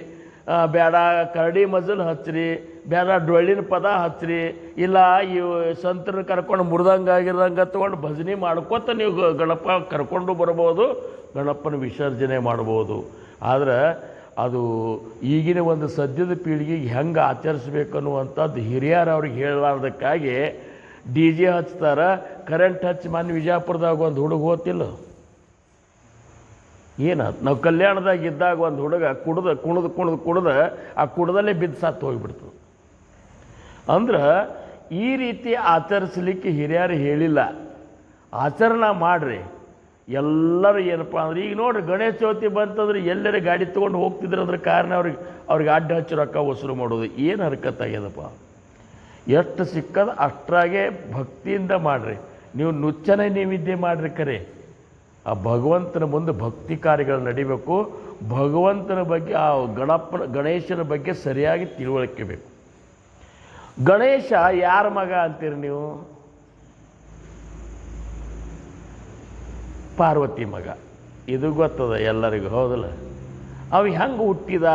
ಬೇಡ ಕರಡಿ ಮಜಲ್ ಹಚ್ಚಿರಿ, ಬೇಡ ಡೊಳ್ಳಿನ ಪದ ಹಚ್ಚಿರಿ, ಇಲ್ಲ ಇವು ಸಂತರನ್ನ ಕರ್ಕೊಂಡು ಮುರಿದಂಗೆ ತೊಗೊಂಡು ಭಜನೆ ಮಾಡ್ಕೊತ ನೀವು ಗಣಪ ಕರ್ಕೊಂಡು ಬರ್ಬೋದು, ಗಣಪನ ವಿಸರ್ಜನೆ ಮಾಡ್ಬೋದು. ಆದ್ರೆ ಅದು ಈಗಿನ ಒಂದು ಸದ್ಯದ ಪೀಳಿಗೆಗೆ ಹೆಂಗೆ ಆಚರಿಸ್ಬೇಕು ಅನ್ನುವಂಥದ್ದು ಹಿರಿಯರು ಅವ್ರಿಗೆ ಹೇಳಲಾರ್ದಕ್ಕಾಗಿ DJ ಹಚ್ತಾರೆ. ಕರೆಂಟ್ ಹಚ್ಚಿ ಮೊನ್ನೆ ವಿಜಯಪುರದಾಗ ಒಂದು ಹುಡುಗ ಹೋತಿಲ್ಲ ಏನು, ನಾವು ಕಲ್ಯಾಣದಾಗ ಇದ್ದಾಗ ಒಂದು ಹುಡುಗ ಕುಡ್ದು ಆ ಕುಡ್ದಲ್ಲೇ ಬಿದ್ದು ಸತ್ತು ಹೋಗಿಬಿಡ್ತು. ಅಂದ್ರೆ ಈ ರೀತಿ ಆಚರಿಸಲಿಕ್ಕೆ ಹಿರಿಯರು ಹೇಳಿಲ್ಲ. ಆಚರಣೆ ಮಾಡಿರಿ ಎಲ್ಲರೂ. ಏನಪ್ಪ ಅಂದ್ರೆ ಈಗ ನೋಡ್ರಿ, ಗಣೇಶ ಚೌತಿ ಬಂತಂದ್ರೆ ಎಲ್ಲರ ಗಾಡಿ ತೊಗೊಂಡು ಹೋಗ್ತಿದ್ರು. ಅದ್ರ ಕಾರಣ ಅವ್ರಿಗೆ ಅಡ್ಡ ಹಚ್ಚಿ ರೊಕ್ಕ ವಸೂಲು ಮಾಡೋದು ಏನು ಹರಕತ್ತಾಗ್ಯದಪ್ಪ. ಎಷ್ಟು ಸಿಕ್ಕದ ಅಷ್ಟ್ರಾಗೆ ಭಕ್ತಿಯಿಂದ ಮಾಡಿರಿ. ನೀವು ನುಚ್ಚನೆ ನೈವೇದ್ಯ ಮಾಡಿರಿ. ಕರೆ ಆ ಭಗವಂತನ ಮುಂದೆ ಭಕ್ತಿ ಕಾರ್ಯಗಳು ನಡಿಬೇಕು. ಭಗವಂತನ ಬಗ್ಗೆ, ಆ ಗಣೇಶನ ಬಗ್ಗೆ ಸರಿಯಾಗಿ ತಿಳುವಳಿಕೆ ಬೇಕು. ಗಣೇಶ ಯಾರ ಮಗ ಅಂತೀರಿ ನೀವು? ಪಾರ್ವತಿ ಮಗ. ಇದು ಗೊತ್ತದ ಎಲ್ಲರಿಗೂ, ಹೌದಲ್ಲ? ಅವ ಹೆಂಗೆ ಹುಟ್ಟಿದ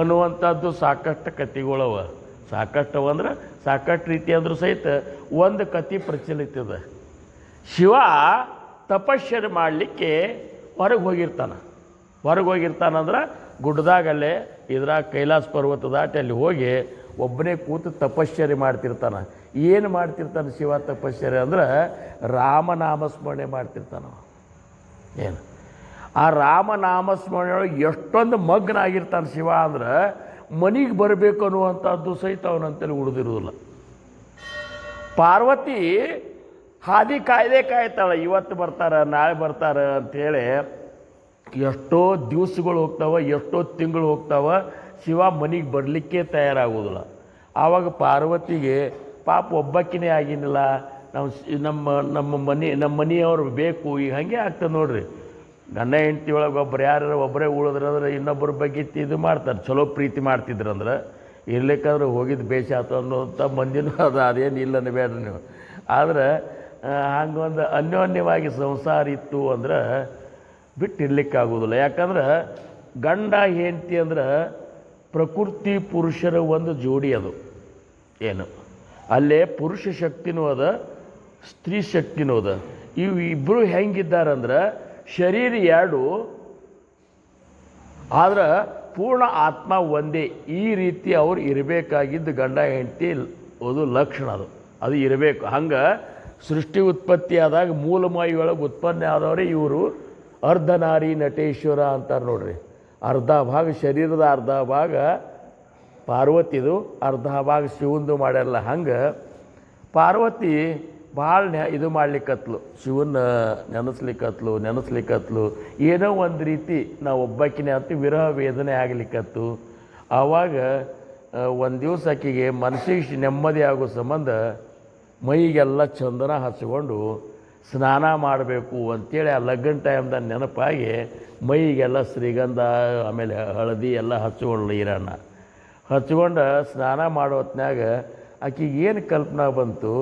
ಅನ್ನುವಂಥದ್ದು ಸಾಕಷ್ಟು ಕಥೆಗಳವ. ಸಾಕಷ್ಟು ಅಂದ್ರೆ ಸಾಕಷ್ಟು ರೀತಿ ಅಂದರೂ ಸಹಿತ ಒಂದು ಕತೆ ಪ್ರಚಲಿತದ. ಶಿವ ತಪಶ್ಚರ್ಯ ಮಾಡಲಿಕ್ಕೆ ಹೊರಗೆ ಹೋಗಿರ್ತಾನಂದ್ರೆ ಗುಡ್ಡದಾಗಲ್ಲೇ ಇದ್ರಾಗ ಕೈಲಾಸ ಪರ್ವತ ದಾಟಿ ಅಲ್ಲಿ ಹೋಗಿ ಒಬ್ಬನೇ ಕೂತು ತಪಶ್ಚರ್ಯ ಮಾಡ್ತಿರ್ತಾನೆ. ಏನು ಮಾಡ್ತಿರ್ತಾನೆ ಶಿವ ತಪಶ್ಚರ್ಯ ಅಂದ್ರೆ ರಾಮನಾಮಸ್ಮರಣೆ ಮಾಡ್ತಿರ್ತಾನ. ಏನು ಆ ರಾಮನಾಮಸ್ಮರಣೆಯೊಳಗೆ ಎಷ್ಟೊಂದು ಮಗ್ನ ಆಗಿರ್ತಾನೆ ಶಿವ ಅಂದ್ರೆ, ಮನೆಗೆ ಬರಬೇಕು ಅನ್ನುವಂಥದ್ದು ಸಹಿತ ಅವನಂತಲ್ಲಿ ಉಳಿದಿರೋದಿಲ್ಲ. ಪಾರ್ವತಿ ಹಾದಿ ಕಾಯ್ತಾಳೆ, ಇವತ್ತು ಬರ್ತಾರೆ ನಾಳೆ ಬರ್ತಾರೆ ಅಂಥೇಳಿ ಎಷ್ಟೋ ದಿವಸಗಳು ಹೋಗ್ತಾವೆ, ಎಷ್ಟೋ ತಿಂಗಳು ಹೋಗ್ತಾವೆ, ಶಿವ ಮನೆಗೆ ಬರಲಿಕ್ಕೆ ತಯಾರಾಗೋದಿಲ್ಲ. ಆವಾಗ ಪಾರ್ವತಿಗೆ ಪಾಪ ಒಬ್ಬಕ್ಕಿನೇ ಆಗಿನಿಲ್ಲ, ನಮ್ಮ ಮನೆಯವ್ರು ಬೇಕು. ಈಗ ಹಾಗೆ ಆಗ್ತದೆ ನೋಡ್ರಿ, ಗಂಡ ಹೆಂಡತಿ ಒಳಗೆ ಒಬ್ಬರೇ ಉಳಿದ್ರಂದ್ರೆ ಇನ್ನೊಬ್ಬರ ಬಗ್ಗೆ ಇದು ಮಾಡ್ತಾರೆ. ಚಲೋ ಪ್ರೀತಿ ಮಾಡ್ತಿದ್ರಂದ್ರೆ ಇರ್ಲಿಕ್ಕಂದ್ರೆ ಹೋಗಿದ್ದು ಬೇಷ ಆಯ್ತು ಅನ್ನೋಂಥ ಮಂದಿನೂ ಅದೇನು ಇಲ್ಲ ಬೇಡ್ರಿ ನೀವು. ಆದರೆ ಹಂಗೊಂದು ಅನ್ಯೋನ್ಯವಾಗಿ ಸಂಸಾರ ಇತ್ತು ಅಂದ್ರೆ ಬಿಟ್ಟಿರ್ಲಿಕ್ಕಾಗೋದಿಲ್ಲ. ಯಾಕಂದ್ರೆ ಗಂಡ ಹೆಂಡತಿ ಅಂದ್ರೆ ಪ್ರಕೃತಿ ಪುರುಷರ ಒಂದು ಜೋಡಿ ಅದು. ಏನು ಅಲ್ಲೇ ಪುರುಷ ಶಕ್ತಿನೂ ಅದ, ಸ್ತ್ರೀ ಶಕ್ತಿನೂ ಅದ. ಇವು ಇಬ್ಬರು ಹೆಂಗಿದ್ದಾರಂದ್ರೆ ಶರೀರ ಎರಡು, ಆದ್ರೆ ಪೂರ್ಣ ಆತ್ಮ ಒಂದೇ. ಈ ರೀತಿ ಅವ್ರು ಇರಬೇಕಾಗಿದ್ದು ಗಂಡ ಹೆಂಡತಿ ಅದು ಲಕ್ಷಣ, ಅದು ಇರಬೇಕು. ಹಂಗೆ ಸೃಷ್ಟಿ ಉತ್ಪತ್ತಿ ಆದಾಗ ಮೂಲಮಯಿ ಒಳಗೆ ಉತ್ಪನ್ನ ಆದವರೇ ಇವರು ಅರ್ಧನಾರಿ ನಟೇಶ್ವರ ಅಂತಾರೆ ನೋಡ್ರಿ. ಅರ್ಧ ಭಾಗ ಶರೀರದ ಅರ್ಧ ಭಾಗ ಪಾರ್ವತಿದು, ಅರ್ಧ ಭಾಗ ಶಿವಂದು ಮಾಡ್ಯಾರಲ್ಲ. ಹಂಗೆ ಪಾರ್ವತಿ ಭಾಳ ಇದು ಮಾಡ್ಲಿಕ್ಕತ್ಲು, ಶಿವನ್ನ ನೆನೆಸ್ಲಿಕ್ಕತ್ಲು. ಏನೋ ಒಂದು ರೀತಿ ನಾವು ಒಬ್ಬಾಕಿನೇ ಅಂತ ವಿರಹ ವೇದನೆ ಆಗ್ಲಿಕ್ಕತ್ತು. ಆವಾಗ ಒಂದು ದಿವಸ ಆಕೆಗೆ ಮನಸ್ಸಿಗೆ ನೆಮ್ಮದಿ ಆಗೋ ಸಂಬಂಧ ಮೈಗೆಲ್ಲ ಚಂದನ ಹಚ್ಕೊಂಡು ಸ್ನಾನ ಮಾಡಬೇಕು ಅಂಥೇಳಿ ಆ ಲಗ್ನ ಟೈಮ್ದಾಗ ನೆನಪಾಗಿ ಮೈಗೆಲ್ಲ ಶ್ರೀಗಂಧ ಆಮೇಲೆ ಹಳದಿ ಎಲ್ಲ ಹಚ್ಕೊಂಡು ನೀರನ್ನ ಹಚ್ಕೊಂಡು ಸ್ನಾನ ಮಾಡೋ ಹೊತ್ನ್ಯಾಗ ಆಕೆಗೆ ಏನು ಕಲ್ಪನಾ ಬಂತು,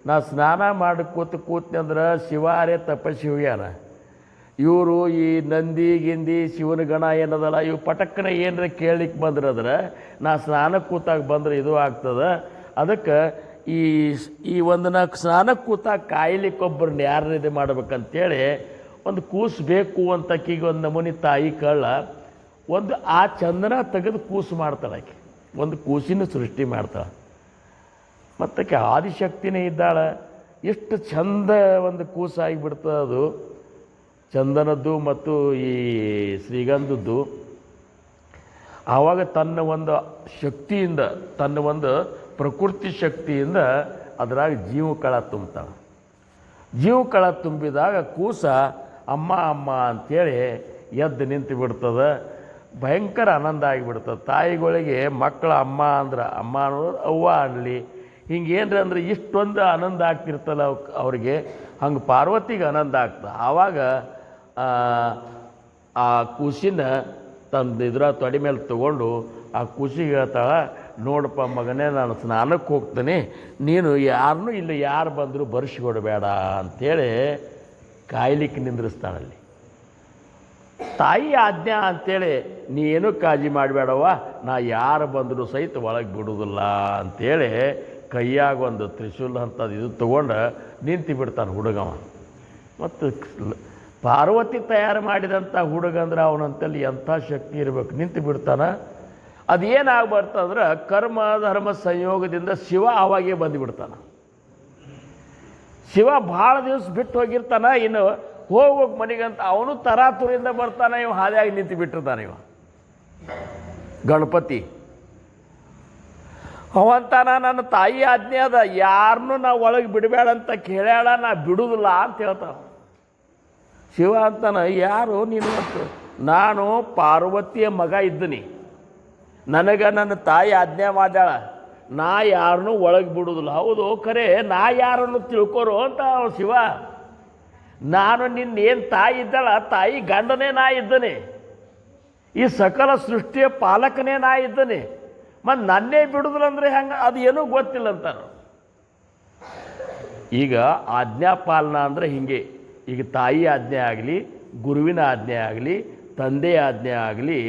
ನಾ ಸ್ನಾನ ಮಾಡಿ ಕೂತ್ನಂದ್ರೆ ಶಿವಾರೇ ತಪಸ್ಸಿ ಹೋಗ್ಯಾನ, ಇವರು ಈ ನಂದಿ ಗಿಂದಿ ಶಿವನ ಗಣ ಏನದಲ್ಲ ಇವು ಪಟಕ್ಕನ ಏನರ ಕೇಳಲಿಕ್ಕೆ ಬಂದ್ರದ್ರೆ ನಾ ಸ್ನಾನಕ್ಕೆ ಕೂತಾಗ ಬಂದ್ರೆ ಇದು ಆಗ್ತದೆ. ಅದಕ್ಕೆ ಈ ಒಂದು ನಾ ಸ್ನಾನಕ್ಕೆ ಕೂತಾಗ ಕಾಯ್ಲಿಕ್ಕೊಬ್ಬರನ್ನ ಯಾರನ್ನ ಇದು ಮಾಡ್ಬೇಕಂತೇಳಿ ಒಂದು ಕೂಸು ಬೇಕು ಅಂತ ಆಕೆಗೆ ಒಂದು ನಮೂನಿ ತಾಯಿ ಕಳ್ಳ ಒಂದು ಆ ಚಂದನ ತೆಗೆದು ಕೂಸು ಮಾಡ್ತಾಳೆ. ಆಕೆ ಒಂದು ಕೂಸಿನ ಸೃಷ್ಟಿ ಮಾಡ್ತಾಳೆ. ಮತ್ತಕ್ಕೆ ಆದಿಶಕ್ತಿನೇ ಇದ್ದಾಳೆ. ಎಷ್ಟು ಚಂದ ಒಂದು ಕೂಸಾಗಿಬಿಡ್ತದೆ ಅದು, ಚಂದನದ್ದು ಮತ್ತು ಈ ಶ್ರೀಗಂಧದ್ದು. ಆವಾಗ ತನ್ನ ಒಂದು ಶಕ್ತಿಯಿಂದ, ತನ್ನ ಒಂದು ಪ್ರಕೃತಿ ಶಕ್ತಿಯಿಂದ ಅದರಾಗ ಜೀವಕಳ ತುಂಬ್ತಾಳೆ. ಜೀವಕಳ ತುಂಬಿದಾಗ ಕೂಸ ಅಮ್ಮ ಅಮ್ಮ ಅಂಥೇಳಿ ಎದ್ದು ನಿಂತು ಬಿಡ್ತದೆ. ಭಯಂಕರ ಆನಂದ ಆಗಿಬಿಡ್ತದೆ ತಾಯಿಗಳಿಗೆ. ಮಕ್ಕಳ ಅಮ್ಮ ಅಂದ್ರೆ ಅಮ್ಮ ಅನ್ನೋದು ಅವ್ವ ಅನ್ನಲಿ, ಹಿಂಗೇನ್ರಿ ಅಂದ್ರೆ ಇಷ್ಟೊಂದು ಆನಂದ ಆಗ್ತಿರ್ತಲ್ಲ ಅವ್ರಿಗೆ. ಹಂಗೆ ಪಾರ್ವತಿಗೆ ಆನಂದ ಆಗ್ತದೆ. ಆವಾಗ ಆ ಕೂಸಿನ ತಂದು ತೊಡೆ ಮೇಲೆ ತೊಗೊಂಡು ಆ ಕೂಸಿಗೆ ಹೇಳ್ತಾಳೆ, ನೋಡಪ್ಪ ಮಗನೇ, ನಾನು ಸ್ನಾನಕ್ಕೆ ಹೋಗ್ತೀನಿ, ನೀನು ಯಾರನ್ನೂ ಇಲ್ಲಿ ಯಾರು ಬಂದರೂ ಬರ್ಸಿಕೊಡಬೇಡ ಅಂಥೇಳಿ ಕಾಯ್ಲಿಕ್ಕೆ ನಿಂದ್ರಿಸ್ತಾಳಲ್ಲಿ. ತಾಯಿ ಆಜ್ಞಾ ಅಂಥೇಳಿ ನೀ ಏನೂ ಕಾಳಜಿ ಮಾಡಬೇಡವ್ವ, ನಾ ಯಾರು ಬಂದರೂ ಸಹಿತ ಒಳಗೆ ಬಿಡೋದಿಲ್ಲ ಅಂಥೇಳಿ ಕೈಯಾಗ ಒಂದು ತ್ರಿಶೂಲ ಅಂಥದ್ದು ಇದು ತೊಗೊಂಡು ನಿಂತು ಬಿಡ್ತಾನೆ ಹುಡುಗವ. ಮತ್ತು ಪಾರ್ವತಿ ತಯಾರು ಮಾಡಿದಂಥ ಹುಡುಗ ಅಂದ್ರೆ ಅವನಂತಲ್ಲಿ ಎಂಥ ಶಕ್ತಿ ಇರಬೇಕು, ನಿಂತು ಬಿಡ್ತಾನೆ. ಅದೇನಾಗ್ಬರ್ತಂದ್ರೆ ಕರ್ಮ ಧರ್ಮ ಸಂಯೋಗದಿಂದ ಶಿವ ಆವಾಗೇ ಬಂದುಬಿಡ್ತಾನೆ. ಶಿವ ಭಾಳ ದಿವಸ ಬಿಟ್ಟು ಹೋಗಿರ್ತಾನೆ, ಇನ್ನು ಹೋಗ್ಬೇಕು ಮನೆಗಂತ ಅವನು ತರಾತುರಿಯಿಂದ ಬರ್ತಾನೆ. ಇವ ಹಾದಿಯಾಗಿ ನಿಂತು ಬಿಟ್ಟಿರ್ತಾನೆ. ಇವ ಗಣಪತಿ ಅವಂತಾನ ನನ್ನ ತಾಯಿ ಆಜ್ಞೆ ಅದ, ಯಾರನ್ನೂ ನಾವು ಒಳಗೆ ಬಿಡಬೇಡ ಅಂತ ಕೇಳ್ಯಾಳ, ನಾ ಬಿಡುವುದಿಲ್ಲ ಅಂತ ಹೇಳ್ತಾನೆ. ಶಿವ ಅಂತಾನೆ, ಯಾರು ನೀನು ಅಂತ? ನಾನು ಪಾರ್ವತಿಯ ಮಗ ಇದ್ದೀನಿ, ನನಗೆ ನನ್ನ ತಾಯಿ ಆಜ್ಞೆ ಮಾಡ್ಯಾಳ, ನಾ ಯಾರನ್ನೂ ಒಳಗೆ ಬಿಡುವುದಿಲ್ಲ. ಹೌದು ಖರೆ, ನಾ ಯಾರನ್ನು ತಿಳ್ಕೊರು ಅಂತ ಶಿವ. ನಾನು ನಿನ್ನೇನು ತಾಯಿ ಇದ್ದಾಳ, ತಾಯಿ ಗಂಡನೇ ನಾ ಇದ್ದೇನೆ, ಈ ಸಕಲ ಸೃಷ್ಟಿಯ ಪಾಲಕನೇ ನಾ ಇದ್ದೇನೆ, ಮತ್ತು ನನ್ನೇ ಬಿಡುದಿಲ್ಲಂದ್ರೆ ಹೆಂಗೆ? ಅದು ಏನೂ ಗೊತ್ತಿಲ್ಲ ಅಂತಾರೆ. ಈಗ ಆಜ್ಞಾಪಾಲನ ಅಂದರೆ ಹೀಗೆ. ಈಗ ತಾಯಿ ಆಜ್ಞೆ ಆಗಲಿ, ಗುರುವಿನ ಆಜ್ಞೆ ಆಗಲಿ, ತಂದೆಯ ಆಜ್ಞೆ ಆಗಲಿ,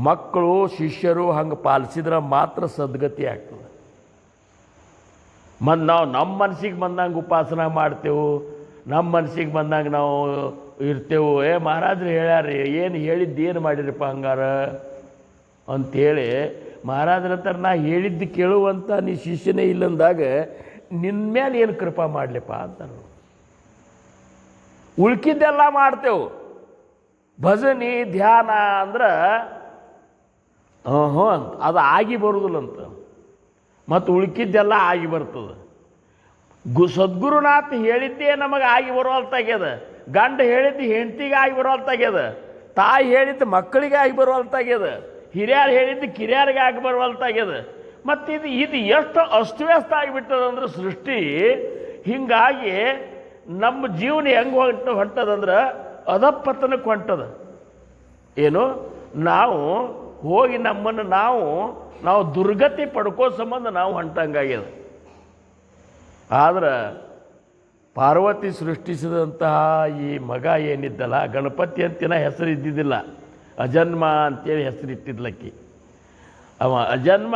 ಮಕ್ಕಳು ಶಿಷ್ಯರು ಹಂಗೆ ಪಾಲಿಸಿದ್ರೆ ಮಾತ್ರ ಸದ್ಗತಿ ಆಗ್ತದೆ. ನಾವು ನಮ್ಮ ಮನಸ್ಸಿಗೆ ಬಂದಂಗೆ ಉಪಾಸನ ಮಾಡ್ತೇವೆ, ನಮ್ಮ ಮನಸ್ಸಿಗೆ ಬಂದಂಗೆ ನಾವು ಇರ್ತೇವೆ. ಮಹಾರಾಜರು ಹೇಳ್ಯಾರಿ, ಏನು ಹೇಳಿದ್ದು ಏನು ಮಾಡಿರಪ್ಪ ಹಂಗಾರ ಅಂಥೇಳಿ ಮಹಾರಾಜರಂತಾರೆ, ನಾ ಹೇಳಿದ್ದು ಕೇಳುವಂಥ ನೀ ಶಿಷ್ಯನೇ ಇಲ್ಲಂದಾಗ ನಿನ್ನ ಮೇಲೆ ಏನು ಕೃಪಾ ಮಾಡಲಿಪ್ಪ ಅಂತಾರೆ. ಉಳ್ಕಿದ್ದೆಲ್ಲ ಮಾಡ್ತೇವೆ, ಭಜನೆ ಧ್ಯಾನ ಅಂದ್ರೆ ಅಂತ ಅದು ಆಗಿ ಬರುವುದಿಲ್ಲಂತ, ಮತ್ತು ಉಳ್ಕಿದ್ದೆಲ್ಲ ಆಗಿ ಬರ್ತದೆ. ಸದ್ಗುರುನಾಥ್ ಹೇಳಿದ್ದೇ ನಮಗೆ ಆಗಿ ಬರುವಲ್ತಾಗ್ಯದ, ಗಂಡ ಹೇಳಿದ್ದು ಹೆಂಡತಿಗೆ ಆಗಿ ಬರುವಲ್ತಾಗ್ಯದ, ತಾಯಿ ಹೇಳಿದ್ದು ಮಕ್ಕಳಿಗೆ ಆಗಿ ಬರುವಲ್ತಾಗ್ಯದ, ಹಿರಿಯರು ಹೇಳಿದ್ದು ಕಿರಿಯರಿಗೆ ಆಗಿ ಬರುವಲ್ತಾಗ್ಯದ. ಮತ್ತು ಇದು ಎಷ್ಟು ಅಸ್ತವ್ಯಸ್ತ ಆಗಿಬಿಟ್ಟದಂದ್ರೆ ಸೃಷ್ಟಿ. ಹೀಗಾಗಿ ನಮ್ಮ ಜೀವನ ಹೆಂಗೆ ಹೊಂಟದಂದ್ರೆ ಅಧಪತನಕ್ಕೆ ಹೊಂಟದ. ಏನು ನಾವು ಹೋಗಿ ನಮ್ಮನ್ನು ನಾವು ದುರ್ಗತಿ ಪಡ್ಕೋ ಸಂಬಂಧ ನಾವು ಹೊಂಟಂಗಾಗ್ಯದ. ಆದ್ರೆ ಪಾರ್ವತಿ ಸೃಷ್ಟಿಸಿದಂತಹ ಈ ಮಗ ಏನಿದ್ದಲ್ಲ, ಗಣಪತಿ ಅಂತಿನ ಹೆಸರು ಇದ್ದಿದ್ದಿಲ್ಲ, ಅಜನ್ಮ ಅಂತೇಳಿ ಹೆಸರಿಟ್ಟಿದ್ಲಕ್ಕಿ. ಅವ ಅಜನ್ಮ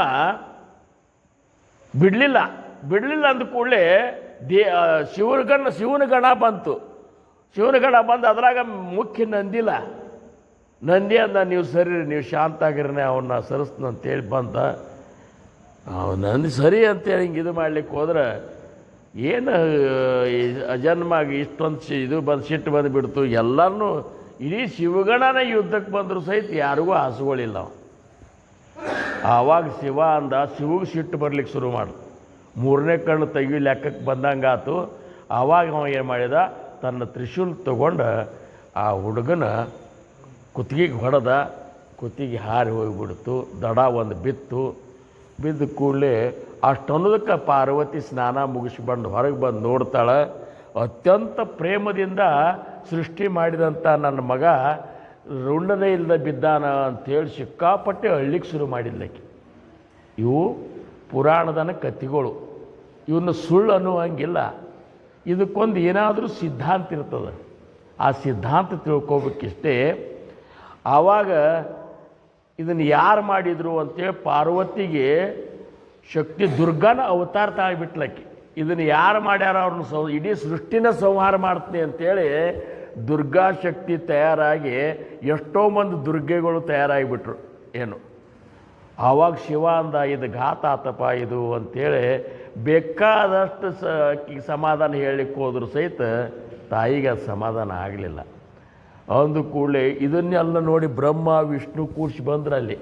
ಬಿಡಲಿಲ್ಲ ಅಂದ ಕೂಡಲೇ ಶಿವನ ಗಣ ಬಂತು. ಶಿವನ ಗಣ ಬಂದು ಅದ್ರಾಗ ಮುಖ್ಯ ನಂದಿಲ್ಲ. ನಂದಿ ಅಂದ, ನೀವು ಸರಿ, ನೀವು ಶಾಂತ ಆಗಿರನೇ ಅವನ್ನ ಸರಿಸ್ತಂತೇಳಿ ಬಂದ. ನಂದಿ ಸರಿ ಅಂತೇಳಿ ಹಿಂಗೆ ಇದು ಮಾಡ್ಲಿಕ್ಕೆ ಹೋದ್ರೆ ಏನು ಅಜನ್ಮಾಗಿ ಇಷ್ಟೊಂದು ಇದು ಬಂದು ಸಿಟ್ಟು ಬಂದುಬಿಡ್ತು. ಎಲ್ಲರನ್ನೂ ಇಡೀ ಶಿವಗಣನ ಯುದ್ಧಕ್ಕೆ ಬಂದರೂ ಸಹಿತ ಯಾರಿಗೂ ಹಾಸ್ಕೊಳ್ಳಿಲ್ಲ. ಆವಾಗ ಶಿವ ಅಂದ, ಶಿವಗೆ ಸಿಟ್ಟು ಬರ್ಲಿಕ್ಕೆ ಶುರು ಮಾಡು. ಮೂರನೇ ಕಣ್ಣು ತೆಗಿ ಲೆಕ್ಕಕ್ಕೆ ಬಂದಂಗಾತು. ಆವಾಗ ಅವ ಏನು ಮಾಡಿದ, ತನ್ನ ತ್ರಿಶೂಲ್ ತಗೊಂಡು ಆ ಹುಡುಗನ ಕುತ್ತಿಗೆಗೆ ಹೊಡೆದ. ಕುತ್ತಿಗೆ ಹಾರಿ ಹೋಗಿಬಿಡ್ತು. ದಡ ಒಂದು ಬಿದ್ದ ಕೂಡಲೇ ಅಷ್ಟೊಂದಕ್ಕೆ ಪಾರ್ವತಿ ಸ್ನಾನ ಮುಗಿಸ್ಕೊಂಡು ಹೊರಗೆ ಬಂದು ನೋಡ್ತಾಳೆ. ಅತ್ಯಂತ ಪ್ರೇಮದಿಂದ ಸೃಷ್ಟಿ ಮಾಡಿದಂಥ ನನ್ನ ಮಗ ರುಂಡನೇ ಇಲ್ಲದೆ ಬಿದ್ದಾನ ಅಂಥೇಳಿ ಸಿಕ್ಕಾಪಟ್ಟೆ ಅಳ್ಳಿಕ್ಕೆ ಶುರು ಮಾಡಿದ್ಲಕ್ಕೆ. ಇವು ಪುರಾಣದನ ಕಥೆಗಳು, ಇವನ್ನ ಸುಳ್ಳು ಅನ್ನುವಂಗಿಲ್ಲ. ಇದಕ್ಕೊಂದು ಏನಾದರೂ ಸಿದ್ಧಾಂತ ಇರ್ತದೆ. ಆ ಸಿದ್ಧಾಂತ ತಿಳ್ಕೊಬೇಕಿಷ್ಟೇ. ಆವಾಗ ಇದನ್ನು ಯಾರು ಮಾಡಿದರು ಅಂತೇಳಿ ಪಾರ್ವತಿಗೆ ಶಕ್ತಿ ದುರ್ಗಾನ ಅವತಾರ ತಾಳಿಬಿಟ್ಲಕ್ಕೆ. ಇದನ್ನು ಯಾರು ಮಾಡ್ಯಾರ ಅವ್ರನ್ನ ಇಡೀ ಸೃಷ್ಟಿನ ಸಂಹಾರ ಮಾಡ್ತೀನಿ ಅಂತೇಳಿ ದುರ್ಗಾ ಶಕ್ತಿ ತಯಾರಾಗಿ ಎಷ್ಟೋ ಮಂದಿ ದುರ್ಗೆಗಳು ತಯಾರಾಗಿಬಿಟ್ರು. ಏನು ಆವಾಗ ಶಿವ ಅಂದ, ಇದು ಘಾತ ಆತಪ್ಪ ಇದು ಅಂಥೇಳಿ ಬೇಕಾದಷ್ಟು ಸಮಾಧಾನ ಹೇಳಲಿಕ್ಕೆ ಹೋದ್ರು ಸಹಿತ ತಾಯಿಗೆ ಅದು ಸಮಾಧಾನ ಆಗಲಿಲ್ಲ. ಅಂದು ಕೂಡಲೇ ಇದನ್ನೆಲ್ಲ ನೋಡಿ ಬ್ರಹ್ಮ ವಿಷ್ಣು ಕೂಡಿಸಿ ಬಂದ್ರಲ್ಲಿ.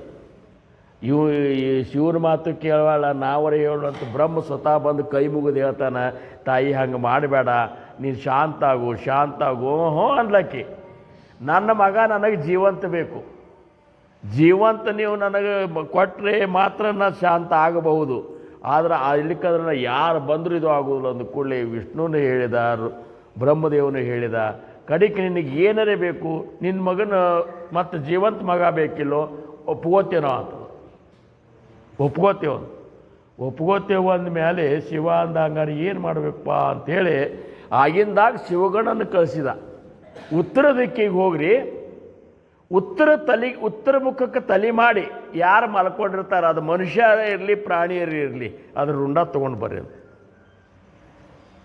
ಇವು ಈ ಶಿವನ ಮಾತು ಕೇಳವಾಳ, ನಾವರೇ ಹೇಳು ಅಂತ ಬ್ರಹ್ಮ ಸ್ವತಃ ಬಂದು ಕೈ ಮುಗಿದು ಹೇಳ್ತಾನೆ, ತಾಯಿ ಹಂಗೆ ಮಾಡಬೇಡ, ನೀನು ಶಾಂತ ಆಗು ಹೋ ಅನ್ಲಕ್ಕಿ. ನನ್ನ ಮಗ ನನಗೆ ಜೀವಂತ ಬೇಕು, ಜೀವಂತ ನೀವು ನನಗೆ ಕೊಟ್ಟರೆ ಮಾತ್ರ ನಾನು ಶಾಂತ ಆಗಬಹುದು. ಆದರೆ ಇಲ್ಲಿಕ್ಕಂದ್ರೆ ಯಾರು ಬಂದರೂ ಇದು ಆಗೋದಿಲ್ಲ. ಅಂದ ಕೂಡಲೇ ವಿಷ್ಣುನೇ ಹೇಳಿದ, ಬ್ರಹ್ಮದೇವನು ಹೇಳಿದ, ಕಡಿಕೆ ನಿನಗೆ ಏನರೇ ಬೇಕು, ನಿನ್ನ ಮಗನ ಮತ್ತು ಜೀವಂತ ಮಗ ಬೇಕಿಲ್ಲೋ, ಒಪ್ಕೋತೇನೋ ಅಂತ. ಒಪ್ಕೋತೇವು ಅಂದಮೇಲೆ ಶಿವ ಅಂದ, ಹಂಗಾರೆ ಏನು ಮಾಡಬೇಕಪ್ಪ ಅಂಥೇಳಿ ಆಗಿಂದಾಗ ಶಿವಗಣನ ಕಳಿಸಿದ. ಉತ್ತರ ದಿಕ್ಕಿಗೆ ಹೋಗ್ರಿ, ಉತ್ತರ ಮುಖಕ್ಕೆ ತಲೆ ಮಾಡಿ ಯಾರು ಮಲ್ಕೊಂಡಿರ್ತಾರೆ, ಅದು ಮನುಷ್ಯರೇ ಇರಲಿ ಪ್ರಾಣಿಯರೇ ಇರಲಿ, ಅದ್ರ ರುಂಡ ತೊಗೊಂಡು ಬರ್ರಿ ಅಂತ.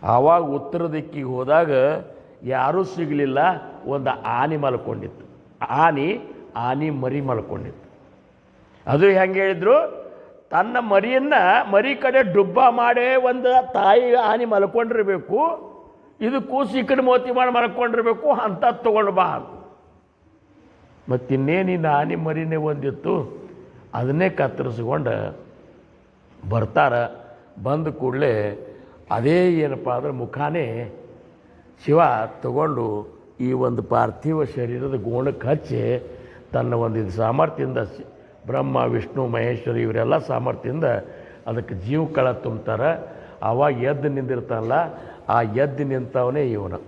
ಆವಾಗ ಉತ್ತರ ದಿಕ್ಕಿಗೆ ಹೋದಾಗ ಯಾರೂ ಸಿಗಲಿಲ್ಲ. ಒಂದು ಆನೆ ಮಲ್ಕೊಂಡಿತ್ತು. ಆನೆ ಮರಿ ಮಲ್ಕೊಂಡಿತ್ತು. ಅದು ಹೆಂಗೆ ಹೇಳಿದ್ರು, ತನ್ನ ಮರಿ ಕಡೆ ಡುಬ್ಬ ಮಾಡೇ ಒಂದು ತಾಯಿ ಆನೆ ಮಲ್ಕೊಂಡಿರಬೇಕು, ಇದು ಕೂಸು ಈ ಕಡೆ ಮೋತಿ ಮಾಡಿ ಮಲ್ಕೊಂಡಿರಬೇಕು, ಅಂಥದ್ದು ತೊಗೊಂಡು ಬಾ. ಮತ್ತಿನ್ನೇನಿನ್ನ ಆನೆ ಮರಿನೇ ಒಂದಿತ್ತು, ಅದನ್ನೇ ಕತ್ತರಿಸ್ಕೊಂಡು ಬರ್ತಾರೆ. ಬಂದ ಕೂಡಲೇ ಅದೇ ಏನಪ್ಪ ಅಂದ್ರೆ ಮುಖಾನೇ ಶಿವ ತಗೊಂಡು ಈ ಒಂದು ಪಾರ್ಥಿವ ಶರೀರದ ಗೋಣಕ್ಕೆ ಹಚ್ಚಿ ತನ್ನ ಒಂದು ಇದು ಸಾಮರ್ಥ್ಯದಿಂದ ಬ್ರಹ್ಮ ವಿಷ್ಣು ಮಹೇಶ್ವರ ಇವರೆಲ್ಲ ಸಾಮರ್ಥ್ಯದಿಂದ ಅದಕ್ಕೆ ಜೀವಕಳ ತುಂಬ್ತಾರೆ. ಆವಾಗ ಎದ್ದು ನಿಂದಿರ್ತಾನಲ್ಲ, ಆ ಎದ್ದು ನಿಂತವನೇ ಇವನು.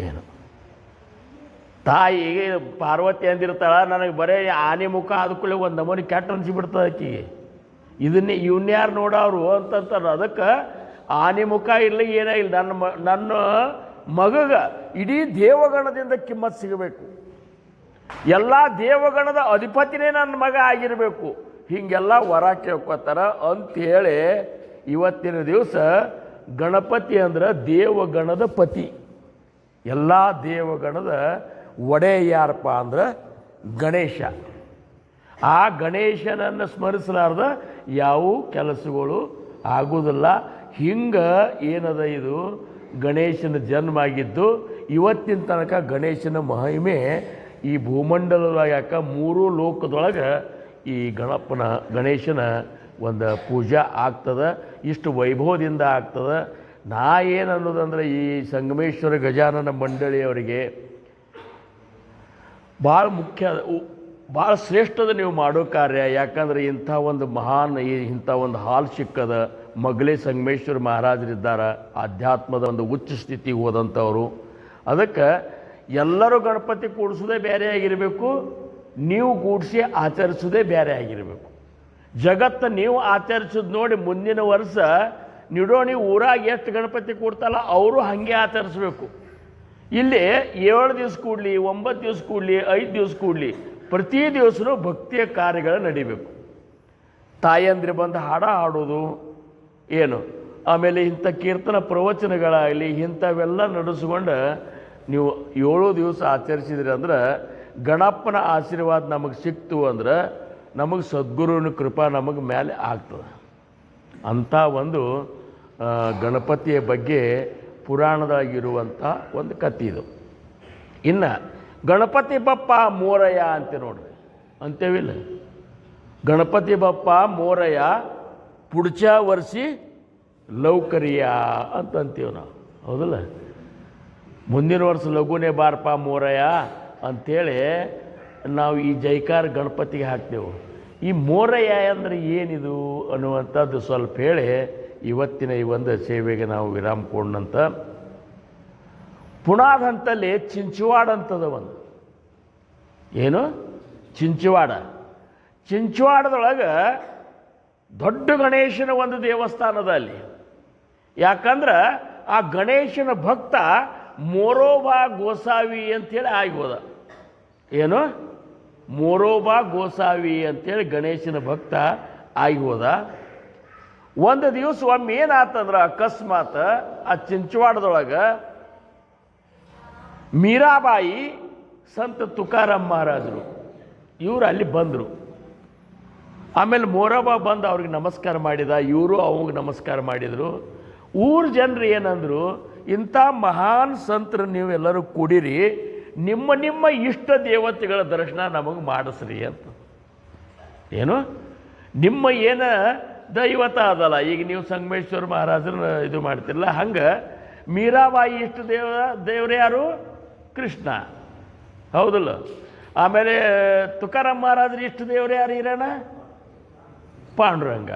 ಏನು ತಾಯಿ ಪಾರ್ವತಿ ಅಂದಿರ್ತಾಳ, ನನಗೆ ಬರೀ ಆನೆ ಮುಖ ಆದ್ಕೂಳೆ ಒಂದು ನಮೂನಿ ಕೆಟ್ಟ ಅನ್ಸಿಬಿಡ್ತದೆ ಆಕಿಗೆ. ಇವನ್ಯಾರು ನೋಡೋರು ಅಂತಂತಾರೆ. ಅದಕ್ಕೆ ಆನೆ ಮುಖ ಇರಲಿ ಏನೇ ಇಲ್ಲ, ನನ್ನ ಮಗಗ ಇಡೀ ದೇವಗಣದಿಂದ ಕಿಮ್ಮತ್ತು ಸಿಗಬೇಕು, ಎಲ್ಲ ದೇವಗಣದ ಅಧಿಪತಿನೇ ನನ್ನ ಮಗ ಆಗಿರಬೇಕು, ಹೀಗೆಲ್ಲ ವರ ಕೇಳ್ಕೊತಾರ ಅಂಥೇಳಿ ಇವತ್ತಿನ ದಿವಸ ಗಣಪತಿ ಅಂದ್ರೆ ದೇವಗಣದ ಪತಿ. ಎಲ್ಲ ದೇವಗಣದ ಒಡೆ ಯಾರಪ್ಪ ಅಂದ್ರೆ ಗಣೇಶ. ಆ ಗಣೇಶನನ್ನು ಸ್ಮರಿಸಲಾರ್ದ ಯಾವ ಕೆಲಸಗಳು ಆಗೋದಿಲ್ಲ. ಹಿಂಗೆ ಏನದ ಇದು ಗಣೇಶನ ಜನ್ಮ ಆಗಿದ್ದು. ಇವತ್ತಿನ ತನಕ ಗಣೇಶನ ಮಹಿಮೆ ಈ ಭೂಮಂಡಲದಾಗ, ಯಾಕೆ 3 ಲೋಕದೊಳಗೆ ಈ ಗಣೇಶನ ಒಂದು ಪೂಜಾ ಆಗ್ತದೆ, ಇಷ್ಟು ವೈಭವದಿಂದ ಆಗ್ತದೆ. ನಾ ಏನು ಅನ್ನೋದಂದ್ರೆ ಈ ಸಂಗಮೇಶ್ವರ ಗಜಾನನ ಮಂಡಳಿಯವರಿಗೆ ಭಾಳ ಮುಖ್ಯ, ಭಾಳ ಶ್ರೇಷ್ಠದ ನೀವು ಮಾಡೋ ಕಾರ್ಯ. ಯಾಕಂದರೆ ಇಂಥ ಒಂದು ಮಹಾನ್ ಇಂಥ ಒಂದು ಹಾಲ್ ಸಿಕ್ಕದ ಮಗಲೇ ಸಂಗಮೇಶ್ವರ ಮಹಾರಾಜರಿದ್ದಾರೆ, ಆಧ್ಯಾತ್ಮದ ಒಂದು ಉಚ್ಚ ಸ್ಥಿತಿಗೆ ಹೋದಂಥವ್ರು. ಅದಕ್ಕೆ ಎಲ್ಲರೂ ಗಣಪತಿ ಕೂಡಿಸೋದೇ ಬೇರೆ ಆಗಿರಬೇಕು, ನೀವು ಕೂಡಿಸಿ ಆಚರಿಸೋದೇ ಬೇರೆ ಆಗಿರಬೇಕು. ಜಗತ್ತು ನೀವು ಆಚರಿಸೋದು ನೋಡಿ ಮುಂದಿನ ವರ್ಷ ನಿಡೋಣಿ ಊರಾಗ ಎಷ್ಟು ಗಣಪತಿ ಕೂಡ್ತಲ್ಲ ಅವರು ಹಾಗೆ ಆಚರಿಸ್ಬೇಕು. ಇಲ್ಲಿ 7 ದಿವಸ ಕೂಡಲಿ, 9 ದಿವಸ ಕೂಡಲಿ, 5 ದಿವಸ ಕೂಡಲಿ, ಪ್ರತಿ ದಿವಸನೂ ಭಕ್ತಿಯ ಕಾರ್ಯಗಳು ನಡಿಬೇಕು. ತಾಯಂದ್ರೆ ಬಂದು ಹಾಡ ಹಾಡೋದು ಏನು, ಆಮೇಲೆ ಇಂಥ ಕೀರ್ತನ ಪ್ರವಚನಗಳಾಗಲಿ ಇಂಥವೆಲ್ಲ ನಡೆಸ್ಕೊಂಡು ನೀವು 7 ದಿವಸ ಆಚರಿಸಿದ್ರಿ ಅಂದ್ರೆ ಗಣಪನ ಆಶೀರ್ವಾದ ನಮಗೆ ಸಿಕ್ತು ಅಂದ್ರೆ ನಮಗೆ ಸದ್ಗುರುವಿನ ಕೃಪಾ ನಮಗೆ ಮೇಲೆ ಆಗ್ತದೆ. ಅಂಥ ಒಂದು ಗಣಪತಿಯ ಬಗ್ಗೆ ಪುರಾಣದಾಗಿರುವಂಥ ಒಂದು ಕಥೆ ಇದು. ಇನ್ನು ಗಣಪತಿ ಬಪ್ಪ ಮೋರಯ್ಯ ಅಂತ ನೋಡ್ರಿ ಅಂತೇವಿಲ್ಲ. ಗಣಪತಿ ಬಪ್ಪ ಮೋರಯ್ಯ ಪುಡ್ಚ ವರ್ಷಿ ಲೌಕರಿಯ ಅಂತ ಅಂತೀವಿ ನಾವು, ಹೌದಲ್ಲ. ಮುಂದಿನ ವರ್ಷ ಲಘುನೇ ಬಾರಪ್ಪ ಮೋರಯ್ಯ ಅಂಥೇಳಿ ನಾವು ಈ ಜೈಕಾರ ಗಣಪತಿಗೆ ಹಾಕ್ತೇವೆ. ಈ ಮೋರಯ್ಯ ಅಂದರೆ ಏನಿದು ಅನ್ನುವಂಥದ್ದು ಸ್ವಲ್ಪ ಹೇಳಿ ಇವತ್ತಿನ ಈ ಒಂದು ಸೇವೆಗೆ ನಾವು ವಿರಾಮ ಕೊಡೋಣಂತ. ಪುಣಾದ ಹಂತಲ್ಲಿ ಚಿಂಚವಾಡ ಅಂತದ ಒಂದು, ಏನು ಚಿಂಚವಾಡ. ಚಿಂಚವಾಡದೊಳಗೆ ದೊಡ್ಡ ಗಣೇಶನ ಒಂದು ದೇವಸ್ಥಾನದ ಅಲ್ಲಿ. ಯಾಕಂದ್ರೆ ಆ ಗಣೇಶನ ಭಕ್ತ ಮೋರೋಬಾ ಗೋಸಾವಿ ಅಂಥೇಳಿ ಆಗೋದ. ಏನು ಮೋರೋಬಾ ಗೋಸಾವಿ ಅಂತೇಳಿ ಗಣೇಶನ ಭಕ್ತ ಆಗಿ ಹೋದ. ಒಂದು ದಿವಸ ಒಮ್ಮೆ ಏನಾತಂದ್ರೆ ಅಕಸ್ಮಾತ್ ಆ ಚಿಂಚವಾಡದೊಳಗೆ ಮೀರಾಬಾಯಿ ಸಂತ ತುಕಾರಾಮ್ ಮಹಾರಾಜರು ಇವರು ಅಲ್ಲಿ ಬಂದರು. ಆಮೇಲೆ ಮೋರೋಬಾ ಬಂದು ಅವ್ರಿಗೆ ನಮಸ್ಕಾರ ಮಾಡಿದ, ಇವರು ಅವಾಗ ನಮಸ್ಕಾರ ಮಾಡಿದರು. ಊರ ಜನರು ಏನಂದರು, ಇಂಥ ಮಹಾನ್ ಸಂತರು ನೀವೆಲ್ಲರೂ ಕೂಡಿರಿ, ನಿಮ್ಮ ನಿಮ್ಮ ಇಷ್ಟ ದೇವತೆಗಳ ದರ್ಶನ ನಮಗೆ ಮಾಡಿಸ್ರಿ ಅಂತ. ಏನು ನಿಮ್ಮ ಏನ ದೈವತ ಅದಲ್ಲ, ಈಗ ನೀವು ಸಂಗಮೇಶ್ವರ ಮಹಾರಾಜರನ್ನ ಇದು ಮಾಡ್ತಿರಲ್ಲ, ಹಂಗೆ ಮೀರಾಬಾಯಿ ಇಷ್ಟ ದೇವ್ರು ಯಾರು? ಕೃಷ್ಣ, ಹೌದಲ್ಲ. ಆಮೇಲೆ ತುಕಾರಾಮ್ ಮಹಾರಾಜರು ಇಷ್ಟ ದೇವ್ರು ಯಾರು ಇರೋಣ? ಪಾಂಡುರಂಗ.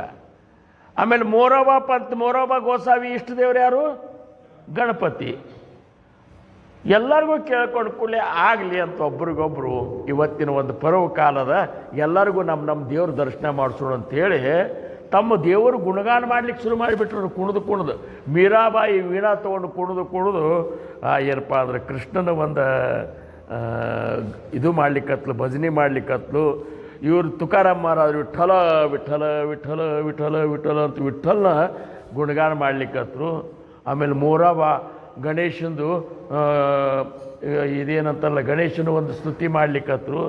ಆಮೇಲೆ ಮೋರೋಬಾ ಗೋಸಾವಿ ಇಷ್ಟ ದೇವ್ರು ಯಾರು? ಗಣಪತಿ. ಎಲ್ಲರಿಗೂ ಕೇಳ್ಕೊಂಡು ಕೂಡಲೇ ಆಗಲಿ ಅಂತ ಒಬ್ರಿಗೊಬ್ರು ಇವತ್ತಿನ ಒಂದು ಪರ್ವ ಕಾಲದ ಎಲ್ಲರಿಗೂ ನಮ್ಮ ದೇವ್ರ ದರ್ಶನ ಮಾಡಿಸೋಣ ಅಂತೇಳಿ ತಮ್ಮ ದೇವರು ಗುಣಗಾನ ಮಾಡ್ಲಿಕ್ಕೆ ಶುರು ಮಾಡಿಬಿಟ್ರು. ಕುಣಿದು ಮೀರಾಬಾಯಿ ವೀಣಾ ತೊಗೊಂಡು ಕುಣಿದು ಏನಪ್ಪ ಅಂದ್ರೆ ಕೃಷ್ಣನ ಒಂದು ಇದು ಮಾಡ್ಲಿಕ್ಕತ್ಲು, ಭಜನೆ ಮಾಡ್ಲಿಕ್ಕತ್ಲು. ಇವರು ತುಕಾರಾಮ್ ಮಹಾರಾಜರು ವಿಠಲ ವಿಠಲ ವಿಠಲ ವಿಠಲ ವಿಠಲ ಅಂತ ವಿಠಲ್ನ ಗುಣಗಾನ ಮಾಡ್ಲಿಕ್ಕತ್ರು. ಆಮೇಲೆ ಮೋರಾಬಾ ಗಣೇಶಂದು ಇದೇನಂತಲ್ಲ ಗಣೇಶನ ಒಂದು ಸ್ತುತಿ ಮಾಡ್ಲಿಕ್ಕತ್ರು.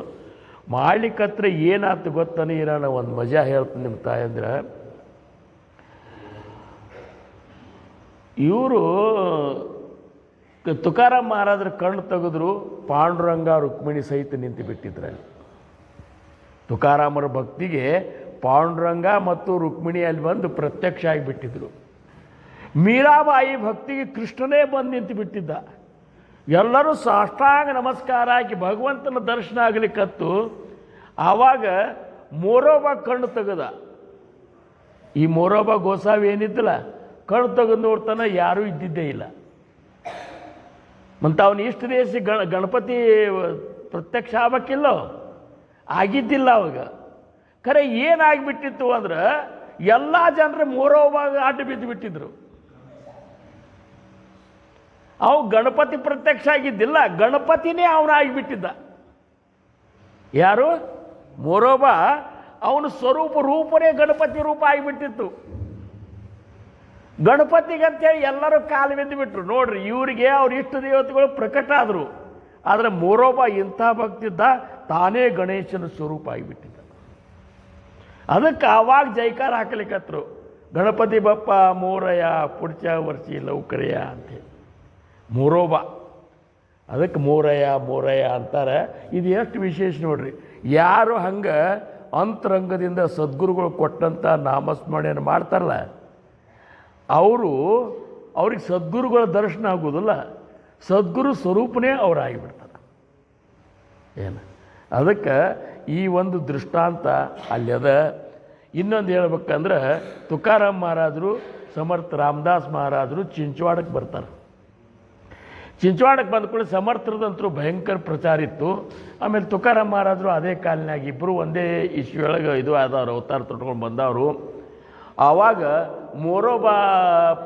ಏನಾಯ್ತು ಗೊತ್ತಾನೆ ಇರೋಣ, ಒಂದು ಮಜಾ ಹೇಳ್ತೀನಿ ನಿಮ್ಮ ತಾಯಂದ್ರೆ. ಇವರು ತುಕಾರಾಮ್ ಮಹಾರಾಜರ ಕಣ್ಣು ತೆಗೆದ್ರು, ಪಾಂಡುರಂಗ ರುಕ್ಮಿಣಿ ಸಹಿತ ನಿಂತು ಬಿಟ್ಟಿದ್ರು. ತುಕಾರಾಮರ ಭಕ್ತಿಗೆ ಪಾಂಡುರಂಗ ಮತ್ತು ರುಕ್ಮಿಣಿ ಅಲ್ಲಿ ಬಂದು ಪ್ರತ್ಯಕ್ಷ ಆಗಿಬಿಟ್ಟಿದ್ರು. ಮೀರಾಬಾಯಿ ಭಕ್ತಿಗೆ ಕೃಷ್ಣನೇ ಬಂದು ನಿಂತು ಬಿಟ್ಟಿದ್ದ. ಎಲ್ಲರೂ ಸಾಷ್ಟಾಂಗ ನಮಸ್ಕಾರ ಹಾಕಿ ಭಗವಂತನ ದರ್ಶನ ಆಗಲಿಕ್ಕತ್ತು. ಆವಾಗ ಮೋರೋಬಾ ಕಣ್ಣು ತೆಗೆದ. ಈ ಮೋರೋಬಾ ಗೋಸಾವಿ ಏನಿದ್ದಲ್ಲ, ಕಣ್ಣು ತೆಗೆದು ನೋಡ್ತಾನೆ, ಯಾರೂ ಇದ್ದಿದ್ದೇ ಇಲ್ಲ. ಮತ್ತು ಅವನು ಇಷ್ಟು ದೇಶ ಗಣಪತಿ ಪ್ರತ್ಯಕ್ಷ ಆಗಬೇಕಿಲ್ಲೋ, ಆಗಿದ್ದಿಲ್ಲ ಅವಾಗ. ಖರೆ ಏನಾಗಿಬಿಟ್ಟಿತ್ತು ಅಂದ್ರೆ ಎಲ್ಲ ಜನರು ಮೋರೋಬಾಗ ಅಡ್ಡ ಬಿದ್ದು ಬಿಟ್ಟಿದ್ರು. ಅವು ಗಣಪತಿ ಪ್ರತ್ಯಕ್ಷ ಆಗಿದ್ದಿಲ್ಲ, ಗಣಪತಿನೇ ಅವನಾಗಿಬಿಟ್ಟಿದ್ದ. ಯಾರು? ಮೋರೋಬಾ. ಅವನು ರೂಪನೇ ಗಣಪತಿ ರೂಪ ಆಗಿಬಿಟ್ಟಿತ್ತು. ಗಣಪತಿಗಂತೇಳಿ ಎಲ್ಲರೂ ಕಾಲು ಬಿದ್ದು ಬಿಟ್ರು. ನೋಡ್ರಿ, ಇವರಿಗೆ ಅವ್ರ ಇಷ್ಟ ದೇವತೆಗಳು ಪ್ರಕಟ ಆದರು. ಆದರೆ ಮೋರೋಬಾ ಇಂಥ ಭಕ್ತಿದ್ದ, ತಾನೇ ಗಣೇಶನ ಸ್ವರೂಪ ಆಗಿಬಿಟ್ಟಿದ್ದ. ಅದಕ್ಕೆ ಆವಾಗ ಜೈಕಾರ ಹಾಕಲಿಕ್ಕತ್ರು, ಗಣಪತಿ ಬಪ್ಪ ಮೋರಯ್ಯ ಪುಡ್ಚ ವರ್ಷಿ ಲೌಕರ್ಯ ಅಂತೇಳಿ. ಮೋರೋಬಾ, ಅದಕ್ಕೆ ಮೋರಯ್ಯ ಅಂತಾರೆ. ಇದು ಎಷ್ಟು ವಿಶೇಷ ನೋಡ್ರಿ. ಯಾರು ಹಂಗೆ ಅಂತರಂಗದಿಂದ ಸದ್ಗುರುಗಳು ಕೊಟ್ಟಂಥ ನಾಮಸ್ಮರಣೆಯನ್ನು ಮಾಡ್ತಾರಲ್ಲ, ಅವ್ರಿಗೆ ಸದ್ಗುರುಗಳ ದರ್ಶನ ಆಗೋದಿಲ್ಲ, ಸದ್ಗುರು ಸ್ವರೂಪನೇ ಅವರಾಗಿಬಿಡ್ತಾರೆ. ಏನು ಅದಕ್ಕೆ ಈ ಒಂದು ದೃಷ್ಟಾಂತ ಅಲ್ಲದ. ಇನ್ನೊಂದು ಹೇಳ್ಬೇಕಂದ್ರೆ, ತುಕಾರಾಮ್ ಮಹಾರಾಜರು, ಸಮರ್ಥ ರಾಮದಾಸ್ ಮಹಾರಾಜರು ಚಿಂಚವಾಡಕ್ಕೆ ಬರ್ತಾರೆ. ಚಿಂಚವಾಡಕ್ಕೆ ಬಂದ ಕೂಡ ಸಮರ್ಥರದಂತರೂ ಭಯಂಕರ ಪ್ರಚಾರ ಇತ್ತು. ಆಮೇಲೆ ತುಕಾರಾಮ್ ಮಹಾರಾಜರು ಅದೇ ಕಾಲಿನಾಗ ಇಬ್ಬರು ಒಂದೇ ಇಶ್ಯೊಳಗೆ ಇದು ಆದವ್ರು, ಅವತಾರ ತೊಟ್ಕೊಂಡು ಬಂದವರು. ಆವಾಗ ಮೋರೋಬಾ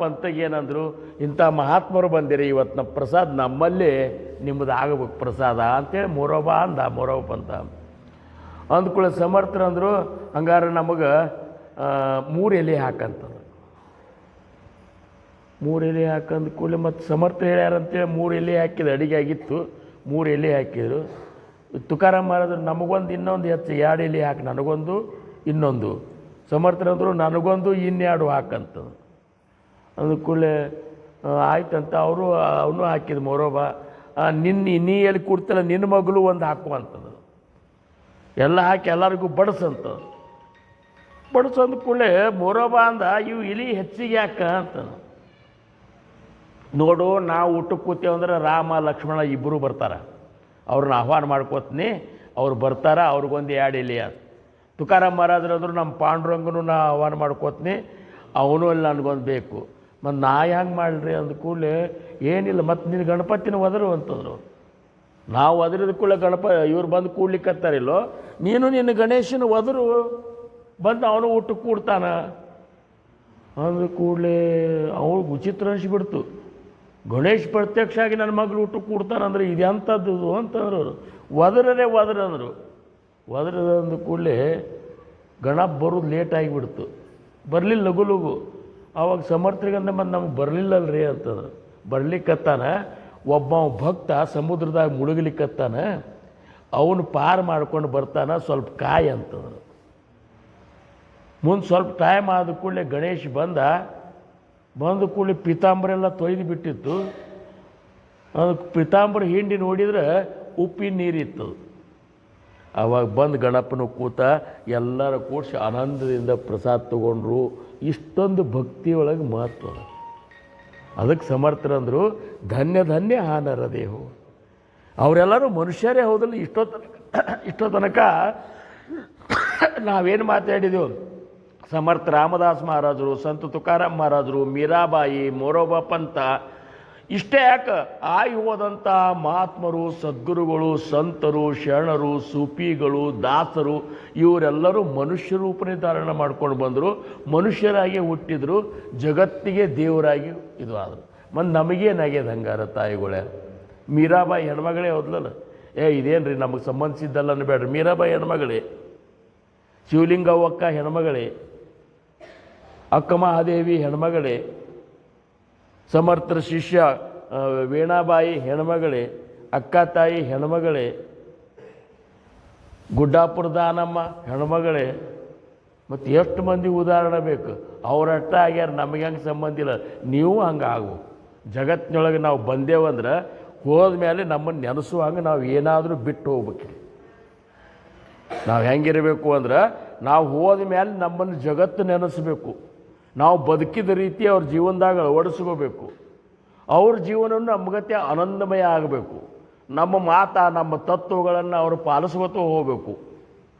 ಪಂಥಗೆ ಏನಂದರು, ಇಂಥ ಮಹಾತ್ಮರು ಬಂದಿರಿ, ಇವತ್ತು ನಮ್ಮ ಪ್ರಸಾದ ನಮ್ಮಲ್ಲೇ ನಿಮ್ಮದು ಆಗಬೇಕು ಪ್ರಸಾದ ಅಂತೇಳಿ ಮೋರೋಬಾ ಮೋರೋಬಾ ಪಂಥ ಅಂದ್ಕೊಳ್ಳಿ. ಸಮರ್ಥರಂದರು, ಹಂಗಾರೆ ನಮಗೆ 3 ಎಲೆ ಹಾಕಂತಂದ್ರು. 3 ಎಲೆ ಹಾಕಂದ ಕೂಡಲೇ ಮತ್ತು ಸಮರ್ಥ ಹೇಳ್ಯಾರಂತೇಳಿ 3 ಎಲೆ ಹಾಕಿದ, ಅಡಿಗೆ ಆಗಿತ್ತು, 3 ಎಲೆ ಹಾಕಿದ್ರು. ತುಕಾರಾಮ್ ಮಹಾರಾಜರು ನಮಗೊಂದು ಇನ್ನೊಂದು ಹೆಚ್ಚು 2 ಎಲೆ ಹಾಕಿ, ನನಗೊಂದು ಇನ್ನೊಂದು. ಸಮರ್ಥರಂದರು ನನಗೊಂದು 2 ಹಾಕಂತ ಅಂದ ಕೂಡಲೇ ಆಯ್ತಂತ ಅವನು ಹಾಕಿದ ಮೋರೋಬಾ. ನೀ ಎಲ್ಲಿ ಕೊಡ್ತಲ್ಲ ನಿನ್ನ ಮಗಳು ಒಂದು ಹಾಕು ಅಂತಂದು ಎಲ್ಲ ಹಾಕಿ ಎಲ್ಲರಿಗೂ ಬಡಿಸಂತ. ಬಡಿಸಂದ ಕೂಡಲೇ ಮೋರೋಬಾ ಅಂದ, ಇವು ಇಲಿ ಹೆಚ್ಚಿಗೆ ಯಾಕ ಅಂತ. ನೋಡು, ನಾವು ಊಟಕ್ಕೆ ಕೂತೇವಂದ್ರೆ ರಾಮ ಲಕ್ಷ್ಮಣ ಇಬ್ಬರು ಬರ್ತಾರೆ, ಅವ್ರನ್ನ ಆಹ್ವಾನ ಮಾಡ್ಕೋತೀನಿ, ಅವ್ರು ಬರ್ತಾರೆ, ಅವ್ರಿಗೊಂದು 2 ಎಲೆ ಅಂತ. ತುಕಾರಾಮ್ ಮಹಾರಾಜರು ಅಂದರು, ನಮ್ಮ ಪಾಂಡುರಂಗನೂ ನಾ ಆಹ್ವಾನ ಮಾಡ್ಕೋತೀನಿ, ಅವನು ಅಲ್ಲಿ ನನಗೊಂದು ಬೇಕು. ಮತ್ತು ನಾ ಹೆಂಗೆ ಮಾಡಲಿ ಅಂದ ಕೂಡಲೇ, ಏನಿಲ್ಲ ಮತ್ತು ನಿನ್ನ ಗಣಪತಿನ ಒದರು ಅಂತಂದರು. ನಾವು ಒದರಿದ ಕೂಡಲೇ ಇವ್ರು ಬಂದು ಕೂಡ್ಲಿಕ್ಕತ್ತಾರಿಲ್ಲೋ, ನೀನು ನಿನ್ನ ಗಣೇಶನ ಒದರು ಬಂದು ಅವನು ಊಟಕ್ಕೆ ಕೂಡ್ತಾನ ಅಂದ ಕೂಡಲೇ ಅವ್ರಿಗೆ ವಿಚಿತ್ರ ಅನಿಸ್ಬಿಡ್ತು. ಗಣೇಶ್ ಪ್ರತ್ಯಕ್ಷ ಆಗಿ ನನ್ನ ಮಗಳು ಊಟಕ್ಕೆ ಕೂಡ್ತಾನಂದ್ರೆ ಇದು ಎಂಥದ್ದು ಅಂತಂದ್ರು ಅವರು. ಒದರಂದರು. ಒದರದ ಕೂಡಲೇ ಗಣಪ ಬರೋದು ಲೇಟ್ ಆಗಿಬಿಡ್ತು, ಬರಲಿಲ್ಲ ಲಘು ಲಘು. ಆವಾಗ ಸಮರ್ಥರಿಗಂದ ಮತ್ತು ನಮ್ಗೆ ಬರಲಿಲ್ಲಲ್ರಿ ಅಂತಂದ್ರು. ಬರ್ಲಿಕ್ಕತ್ತಾನ ಒಬ್ಬ ಭಕ್ತ ಸಮುದ್ರದಾಗ ಮುಳುಗಲಿಕ್ಕತ್ತಾನ, ಅವನು ಪಾರು ಮಾಡ್ಕೊಂಡು ಬರ್ತಾನೆ, ಸ್ವಲ್ಪ ಕಾಯಿ ಅಂತಂದ್ರು. ಮುಂದೆ ಸ್ವಲ್ಪ ಟೈಮ್ ಆದ ಕೂಡಲೇ ಗಣೇಶ್ ಬಂದ ಕೂಡಲೇ ಪೀತಾಂಬರೆಲ್ಲ ತೊಯ್ದು ಬಿಟ್ಟಿತ್ತು. ಅದಕ್ಕೆ ಪೀತಾಂಬರ ಹಿಂಡಿ ನೋಡಿದ್ರೆ ಉಪ್ಪಿನ ನೀರಿತ್ತು. ಆವಾಗ ಬಂದು ಗಣಪನ ಕೂತ ಎಲ್ಲರ ಕೂಡಿಸಿ ಆನಂದದಿಂದ ಪ್ರಸಾದ ತಗೊಂಡ್ರು. ಇಷ್ಟೊಂದು ಭಕ್ತಿಯೊಳಗೆ ಮಹತ್ವ. ಅದಕ್ಕೆ ಸಮರ್ಥರಂದರು, ಧನ್ಯ ಧನ್ಯ ಆನರ ದೇಹು. ಅವರೆಲ್ಲರೂ ಮನುಷ್ಯರೇ ಹೌದಲ್ಲ. ಇಷ್ಟೋ ತನಕ ನಾವೇನು ಮಾತಾಡಿದೆವು, ಸಮರ್ಥ ರಾಮದಾಸ್ ಮಹಾರಾಜರು, ಸಂತ ತುಕಾರಾಮ್ ಮಹಾರಾಜರು, ಮೀರಾಬಾಯಿ, ಮೋರೋಬಾ ಪಂಥ, ಇಷ್ಟೇ ಯಾಕೆ ಹೋದಂಥ ಮಹಾತ್ಮರು, ಸದ್ಗುರುಗಳು, ಸಂತರು, ಶರಣರು, ಸೂಫಿಗಳು, ದಾಸರು ಇವರೆಲ್ಲರೂ ಮನುಷ್ಯ ರೂಪನೇ ಧಾರಣ ಮಾಡ್ಕೊಂಡು ಬಂದರು, ಮನುಷ್ಯರಾಗಿ ಹುಟ್ಟಿದ್ರು, ಜಗತ್ತಿಗೆ ದೇವರಾಗಿ ಇದು ಆದರು. ಮತ್ತು ನಮಗೇನಾಗ್ಯದ ಹಂಗಾರ ತಾಯಿಗಳೇ? ಮೀರಾಬಾಯಿ ಹೆಣ್ಮಗಳೇ ಹೋದ್ಲಲ್ಲ. ಇದೇನು ರೀ ನಮಗೆ ಸಂಬಂಧಿಸಿದ್ದಲ್ಲ ಅನ್ಬೇಡ್ರಿ, ಮೀರಾಬಾಯಿ ಹೆಣ್ಮಗಳೇ, ಶಿವಲಿಂಗವ್ವಕ್ಕ ಹೆಣ್ಮಗಳೇ, ಅಕ್ಕ ಮಹಾದೇವಿ ಹೆಣ್ಮಗಳೇ, ಸಮರ್ಥರ ಶಿಷ್ಯ ವೀಣಾಬಾಯಿ ಹೆಣ್ಮಗಳೇ, ಅಕ್ಕ ತಾಯಿ ಹೆಣ್ಮಗಳೇ, ಗುಡ್ಡಾಪುರ ದಾನಮ್ಮ ಹೆಣ್ಮಗಳೇ. ಮತ್ತು ಎಷ್ಟು ಮಂದಿ ಉದಾಹರಣೆ ಬೇಕು? ಅವರಷ್ಟ ಆಗ್ಯಾರ, ನಮಗೆ ಹಂಗೆ ಸಂಬಂಧ ಇಲ್ಲ. ನೀವು ಹಂಗೆ ಆಗು. ಜಗತ್ತಿನೊಳಗೆ ನಾವು ಬಂದೇವಂದ್ರೆ ಹೋದ ಮೇಲೆ ನಮ್ಮನ್ನು ನೆನೆಸುವಂಗೆ ನಾವು ಏನಾದರೂ ಬಿಟ್ಟು ಹೋಗ್ಬೇಕು. ನಾವು ಹೆಂಗಿರಬೇಕು ಅಂದ್ರೆ, ನಾವು ಹೋದ ಮೇಲೆ ನಮ್ಮನ್ನು ಜಗತ್ತು ನೆನೆಸಬೇಕು. ನಾವು ಬದುಕಿದ ರೀತಿ ಅವ್ರ ಜೀವನದಾಗ ಅಳವಡಿಸ್ಕೋಬೇಕು. ಅವ್ರ ಜೀವನವನ್ನು ನಮಗತ್ತೆ ಆನಂದಮಯ ಆಗಬೇಕು. ನಮ್ಮ ನಮ್ಮ ತತ್ವಗಳನ್ನು ಅವರು ಪಾಲಿಸ್ಕೊತ ಹೋಗಬೇಕು.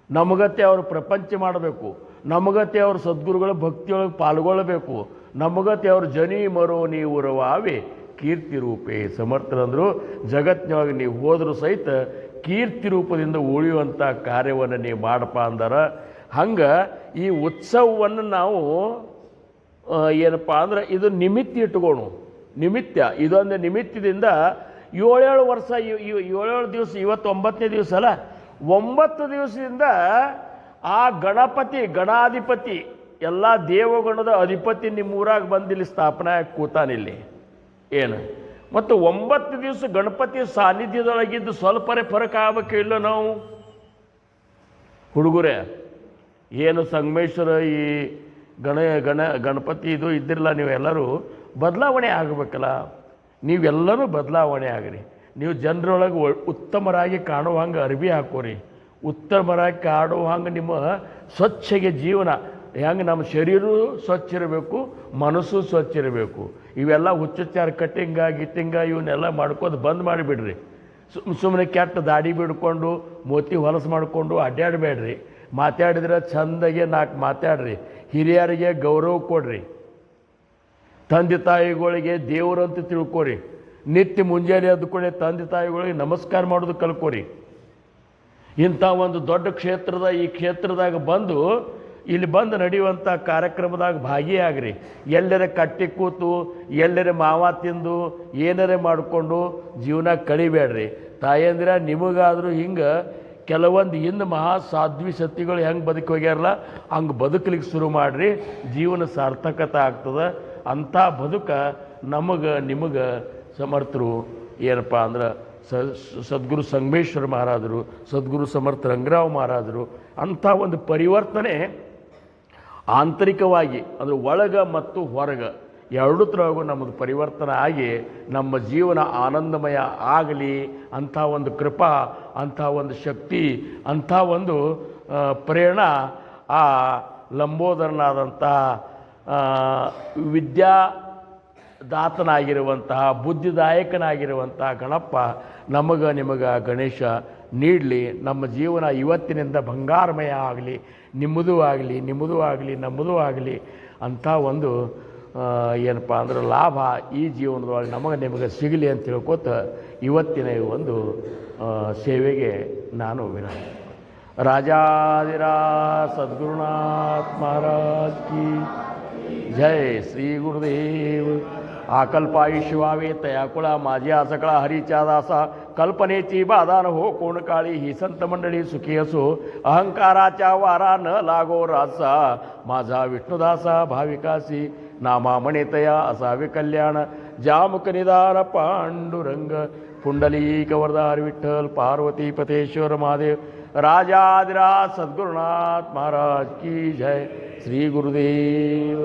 ನಮಗತ್ತೆ ಅವರು ಪ್ರಪಂಚ ಮಾಡಬೇಕು. ನಮಗತ್ತೆ ಅವ್ರ ಸದ್ಗುರುಗಳ ಭಕ್ತಿಯೊಳಗೆ ಪಾಲ್ಗೊಳ್ಳಬೇಕು. ನಮಗತ್ತೆ ಅವ್ರ ಜನಿ ಮರೋ ನೀವುರವಾವೆ ಕೀರ್ತಿ ರೂಪೇ. ಸಮರ್ಥರಂದರು, ಜಗತ್ತಿನೊಳಗೆ ನೀವು ಹೋದರೂ ಸಹಿತ ಕೀರ್ತಿ ರೂಪದಿಂದ ಉಳಿಯುವಂಥ ಕಾರ್ಯವನ್ನು ನೀವು ಮಾಡಪ್ಪ ಅಂದಾರ. ಹಂಗೆ ಈ ಉತ್ಸವವನ್ನು ನಾವು ಏನಪ್ಪ ಅಂದ್ರೆ, ಇದು ನಿಮಿತ್ತ ಇಟ್ಕೋಣ. ನಿಮಿತ್ತ ಇದೊಂದು ನಿಮಿತ್ತದಿಂದ 7 ವರ್ಷ 7 ದಿವಸ, ಇವತ್ತು 9ನೇ ದಿವಸ ಅಲ್ಲ, 9 ದಿವಸದಿಂದ ಆ ಗಣಪತಿ ಗಣಾಧಿಪತಿ ಎಲ್ಲ ದೇವಗಣದ ಅಧಿಪತಿ ನಿಮ್ಮೂರಾಗ ಬಂದಿಲ್ಲಿ ಸ್ಥಾಪನೆ ಕೂತಾನಿಲ್ಲಿ ಏನು. ಮತ್ತು 9 ದಿವಸ ಗಣಪತಿ ಸಾನ್ನಿಧ್ಯದೊಳಗಿದ್ದು ಸ್ವಲ್ಪರೇ ಫರಕ್ ಆಗಬೇಕು ಇಲ್ಲ? ನಾವು ಹುಡುಗರೇ ಏನು ಸಂಗಮೇಶ್ವರ ಈ ಗಣಪತಿ ಇದು ಇದ್ದಿರಲ್ಲ, ನೀವೆಲ್ಲರೂ ಬದಲಾವಣೆ ಆಗಬೇಕಲ್ಲ. ನೀವೆಲ್ಲರೂ ಬದಲಾವಣೆ ಆಗ್ರಿ. ನೀವು ಜನರೊಳಗೆ ಉತ್ತಮರಾಗಿ ಕಾಣುವಂಗೆ ಅರ್ಬಿ ಹಾಕೋರಿ, ಉತ್ತಮರಾಗಿ ಆಡೋ ಹಂಗೆ ನಿಮ್ಮ ಸ್ವಚ್ಛಗೆ ಜೀವನ ಹೆಂಗೆ ನಮ್ಮ ಶರೀರ ಸ್ವಚ್ಛ ಇರಬೇಕು, ಮನಸ್ಸು ಸ್ವಚ್ಛ ಇರಬೇಕು. ಇವೆಲ್ಲ ಹುಚ್ಚುಚ್ಚಾರ ಕಟ್ಟಿಂಗ ಗಿಟ್ಟಿಂಗ ಇವನ್ನೆಲ್ಲ ಮಾಡ್ಕೋದು ಬಂದ್ ಮಾಡಿಬಿಡ್ರಿ. ಸುಮ್ಮನೆ ಕೆಟ್ಟ ದಾಡಿ ಬಿಡ್ಕೊಂಡು ಮೋತಿ ಹೊಲಸು ಮಾಡಿಕೊಂಡು ಅಡ್ಡಾಡಬೇಡ್ರಿ. ಮಾತಾಡಿದ್ರೆ ಚಂದಾಗೆ 4 ಮಾತಾಡ್ರಿ. ಹಿರಿಯರಿಗೆ ಗೌರವ ಕೊಡ್ರಿ. ತಂದೆ ತಾಯಿಗಳಿಗೆ ದೇವರಂತ ತಿಳ್ಕೊರಿ. ನಿತ್ಯ ಮುಂಜಾನೆ ಎದ್ದುಕೊಳ್ಳಿ ತಂದೆ ತಾಯಿಗಳಿಗೆ ನಮಸ್ಕಾರ ಮಾಡೋದು ಕಲ್ಕೋರಿ. ಇಂಥ ಒಂದು ದೊಡ್ಡ ಈ ಕ್ಷೇತ್ರದಾಗ ಬಂದು ಇಲ್ಲಿ ಬಂದು ನಡೆಯುವಂಥ ಕಾರ್ಯಕ್ರಮದಾಗ ಭಾಗಿಯಾಗ್ರಿ. ಎಲ್ಲರ ಕಟ್ಟಿ ಕೂತು ಎಲ್ಲರ ಮಾವ ತಿಂದು ಏನಾರೇ ಮಾಡಿಕೊಂಡು ಜೀವನ ಕಳಿಬೇಡ್ರಿ. ತಾಯಂದಿರ ನಿಮಗಾದರೂ ಹಿಂಗೆ ಕೆಲವೊಂದು ಹಿಂದೆ ಮಹಾ ಸಾಧ್ವಿ ಸತಿಗಳು ಹೆಂಗೆ ಬದುಕಿ ಹೋಗ್ಯಾರಲ್ಲ ಹಂಗೆ ಬದುಕಲಿಕ್ಕೆ ಶುರು ಮಾಡಿರಿ. ಜೀವನ ಸಾರ್ಥಕತೆ ಆಗ್ತದೆ. ಅಂಥ ಬದುಕ ನಿಮಗೆ ಸಮರ್ಥರು ಏನಪ್ಪ ಅಂದ್ರೆ ಸದ್ಗುರು ಸಂಗಮೇಶ್ವರ ಮಹಾರಾಜರು, ಸದ್ಗುರು ಸಮರ್ಥ ರಂಗರಾವ್ ಮಹಾರಾಜರು. ಅಂಥ ಒಂದು ಪರಿವರ್ತನೆ ಆಂತರಿಕವಾಗಿ ಅಂದರೆ ಒಳಗೆ ಮತ್ತು ಹೊರಗೆ ಎರಡೂತ್ರಗೂ ನಮ್ಮದು ಪರಿವರ್ತನೆ ಆಗಿ ನಮ್ಮ ಜೀವನ ಆನಂದಮಯ ಆಗಲಿ ಅಂಥ ಒಂದು ಕೃಪಾ, ಅಂಥ ಒಂದು ಶಕ್ತಿ, ಅಂಥ ಒಂದು ಪ್ರೇರಣಾ ಆ ಲಂಬೋದರನಾದಂಥ ವಿದ್ಯಾದಾತನಾಗಿರುವಂತಹ ಬುದ್ಧಿದಾಯಕನಾಗಿರುವಂತಹ ಗಣಪ ನಿಮಗೆ ಗಣೇಶ ನೀಡಲಿ. ನಮ್ಮ ಜೀವನ ಇವತ್ತಿನಿಂದ ಬಂಗಾರಮಯ ಆಗಲಿ, ನಿಮ್ಮದೂ ಆಗಲಿ, ನಮ್ಮದೂ ಆಗಲಿ ಅಂಥ ಒಂದು ಏನಪ್ಪ ಅಂದ್ರೆ ಲಾಭ ಈ ಜೀವನದೊಳಗೆ ನಿಮಗೆ ಸಿಗಲಿ ಅಂತ ತಿಳ್ಕೊತ ಇವತ್ತಿನ ಒಂದು ಸೇವೆಗೆ ನಾನು ವಿನಂತಿ. राजाधिराज सद्गुरुनाथ महाराज की जय. श्री गुरुदेव. आकल्पाई शिवावे तयाकुळा माझी आसकळा हरीच्या दासा कल्पनेची बाधा न हो कोण काळी ही संत मंडळी सुखी असो अहंकाराच्या वारा न लागो रासा माझा विष्णुदासा भाविकासी नामा म्हणेतया असावे कल्याण जामुक निदान पांडुरंग पुंडलीक वरदार विठ्ठल पार्वती पतेश्वर महादेव. राजाधिराज सद्गुरुनाथ महाराज की जय. श्री गुरुदेव.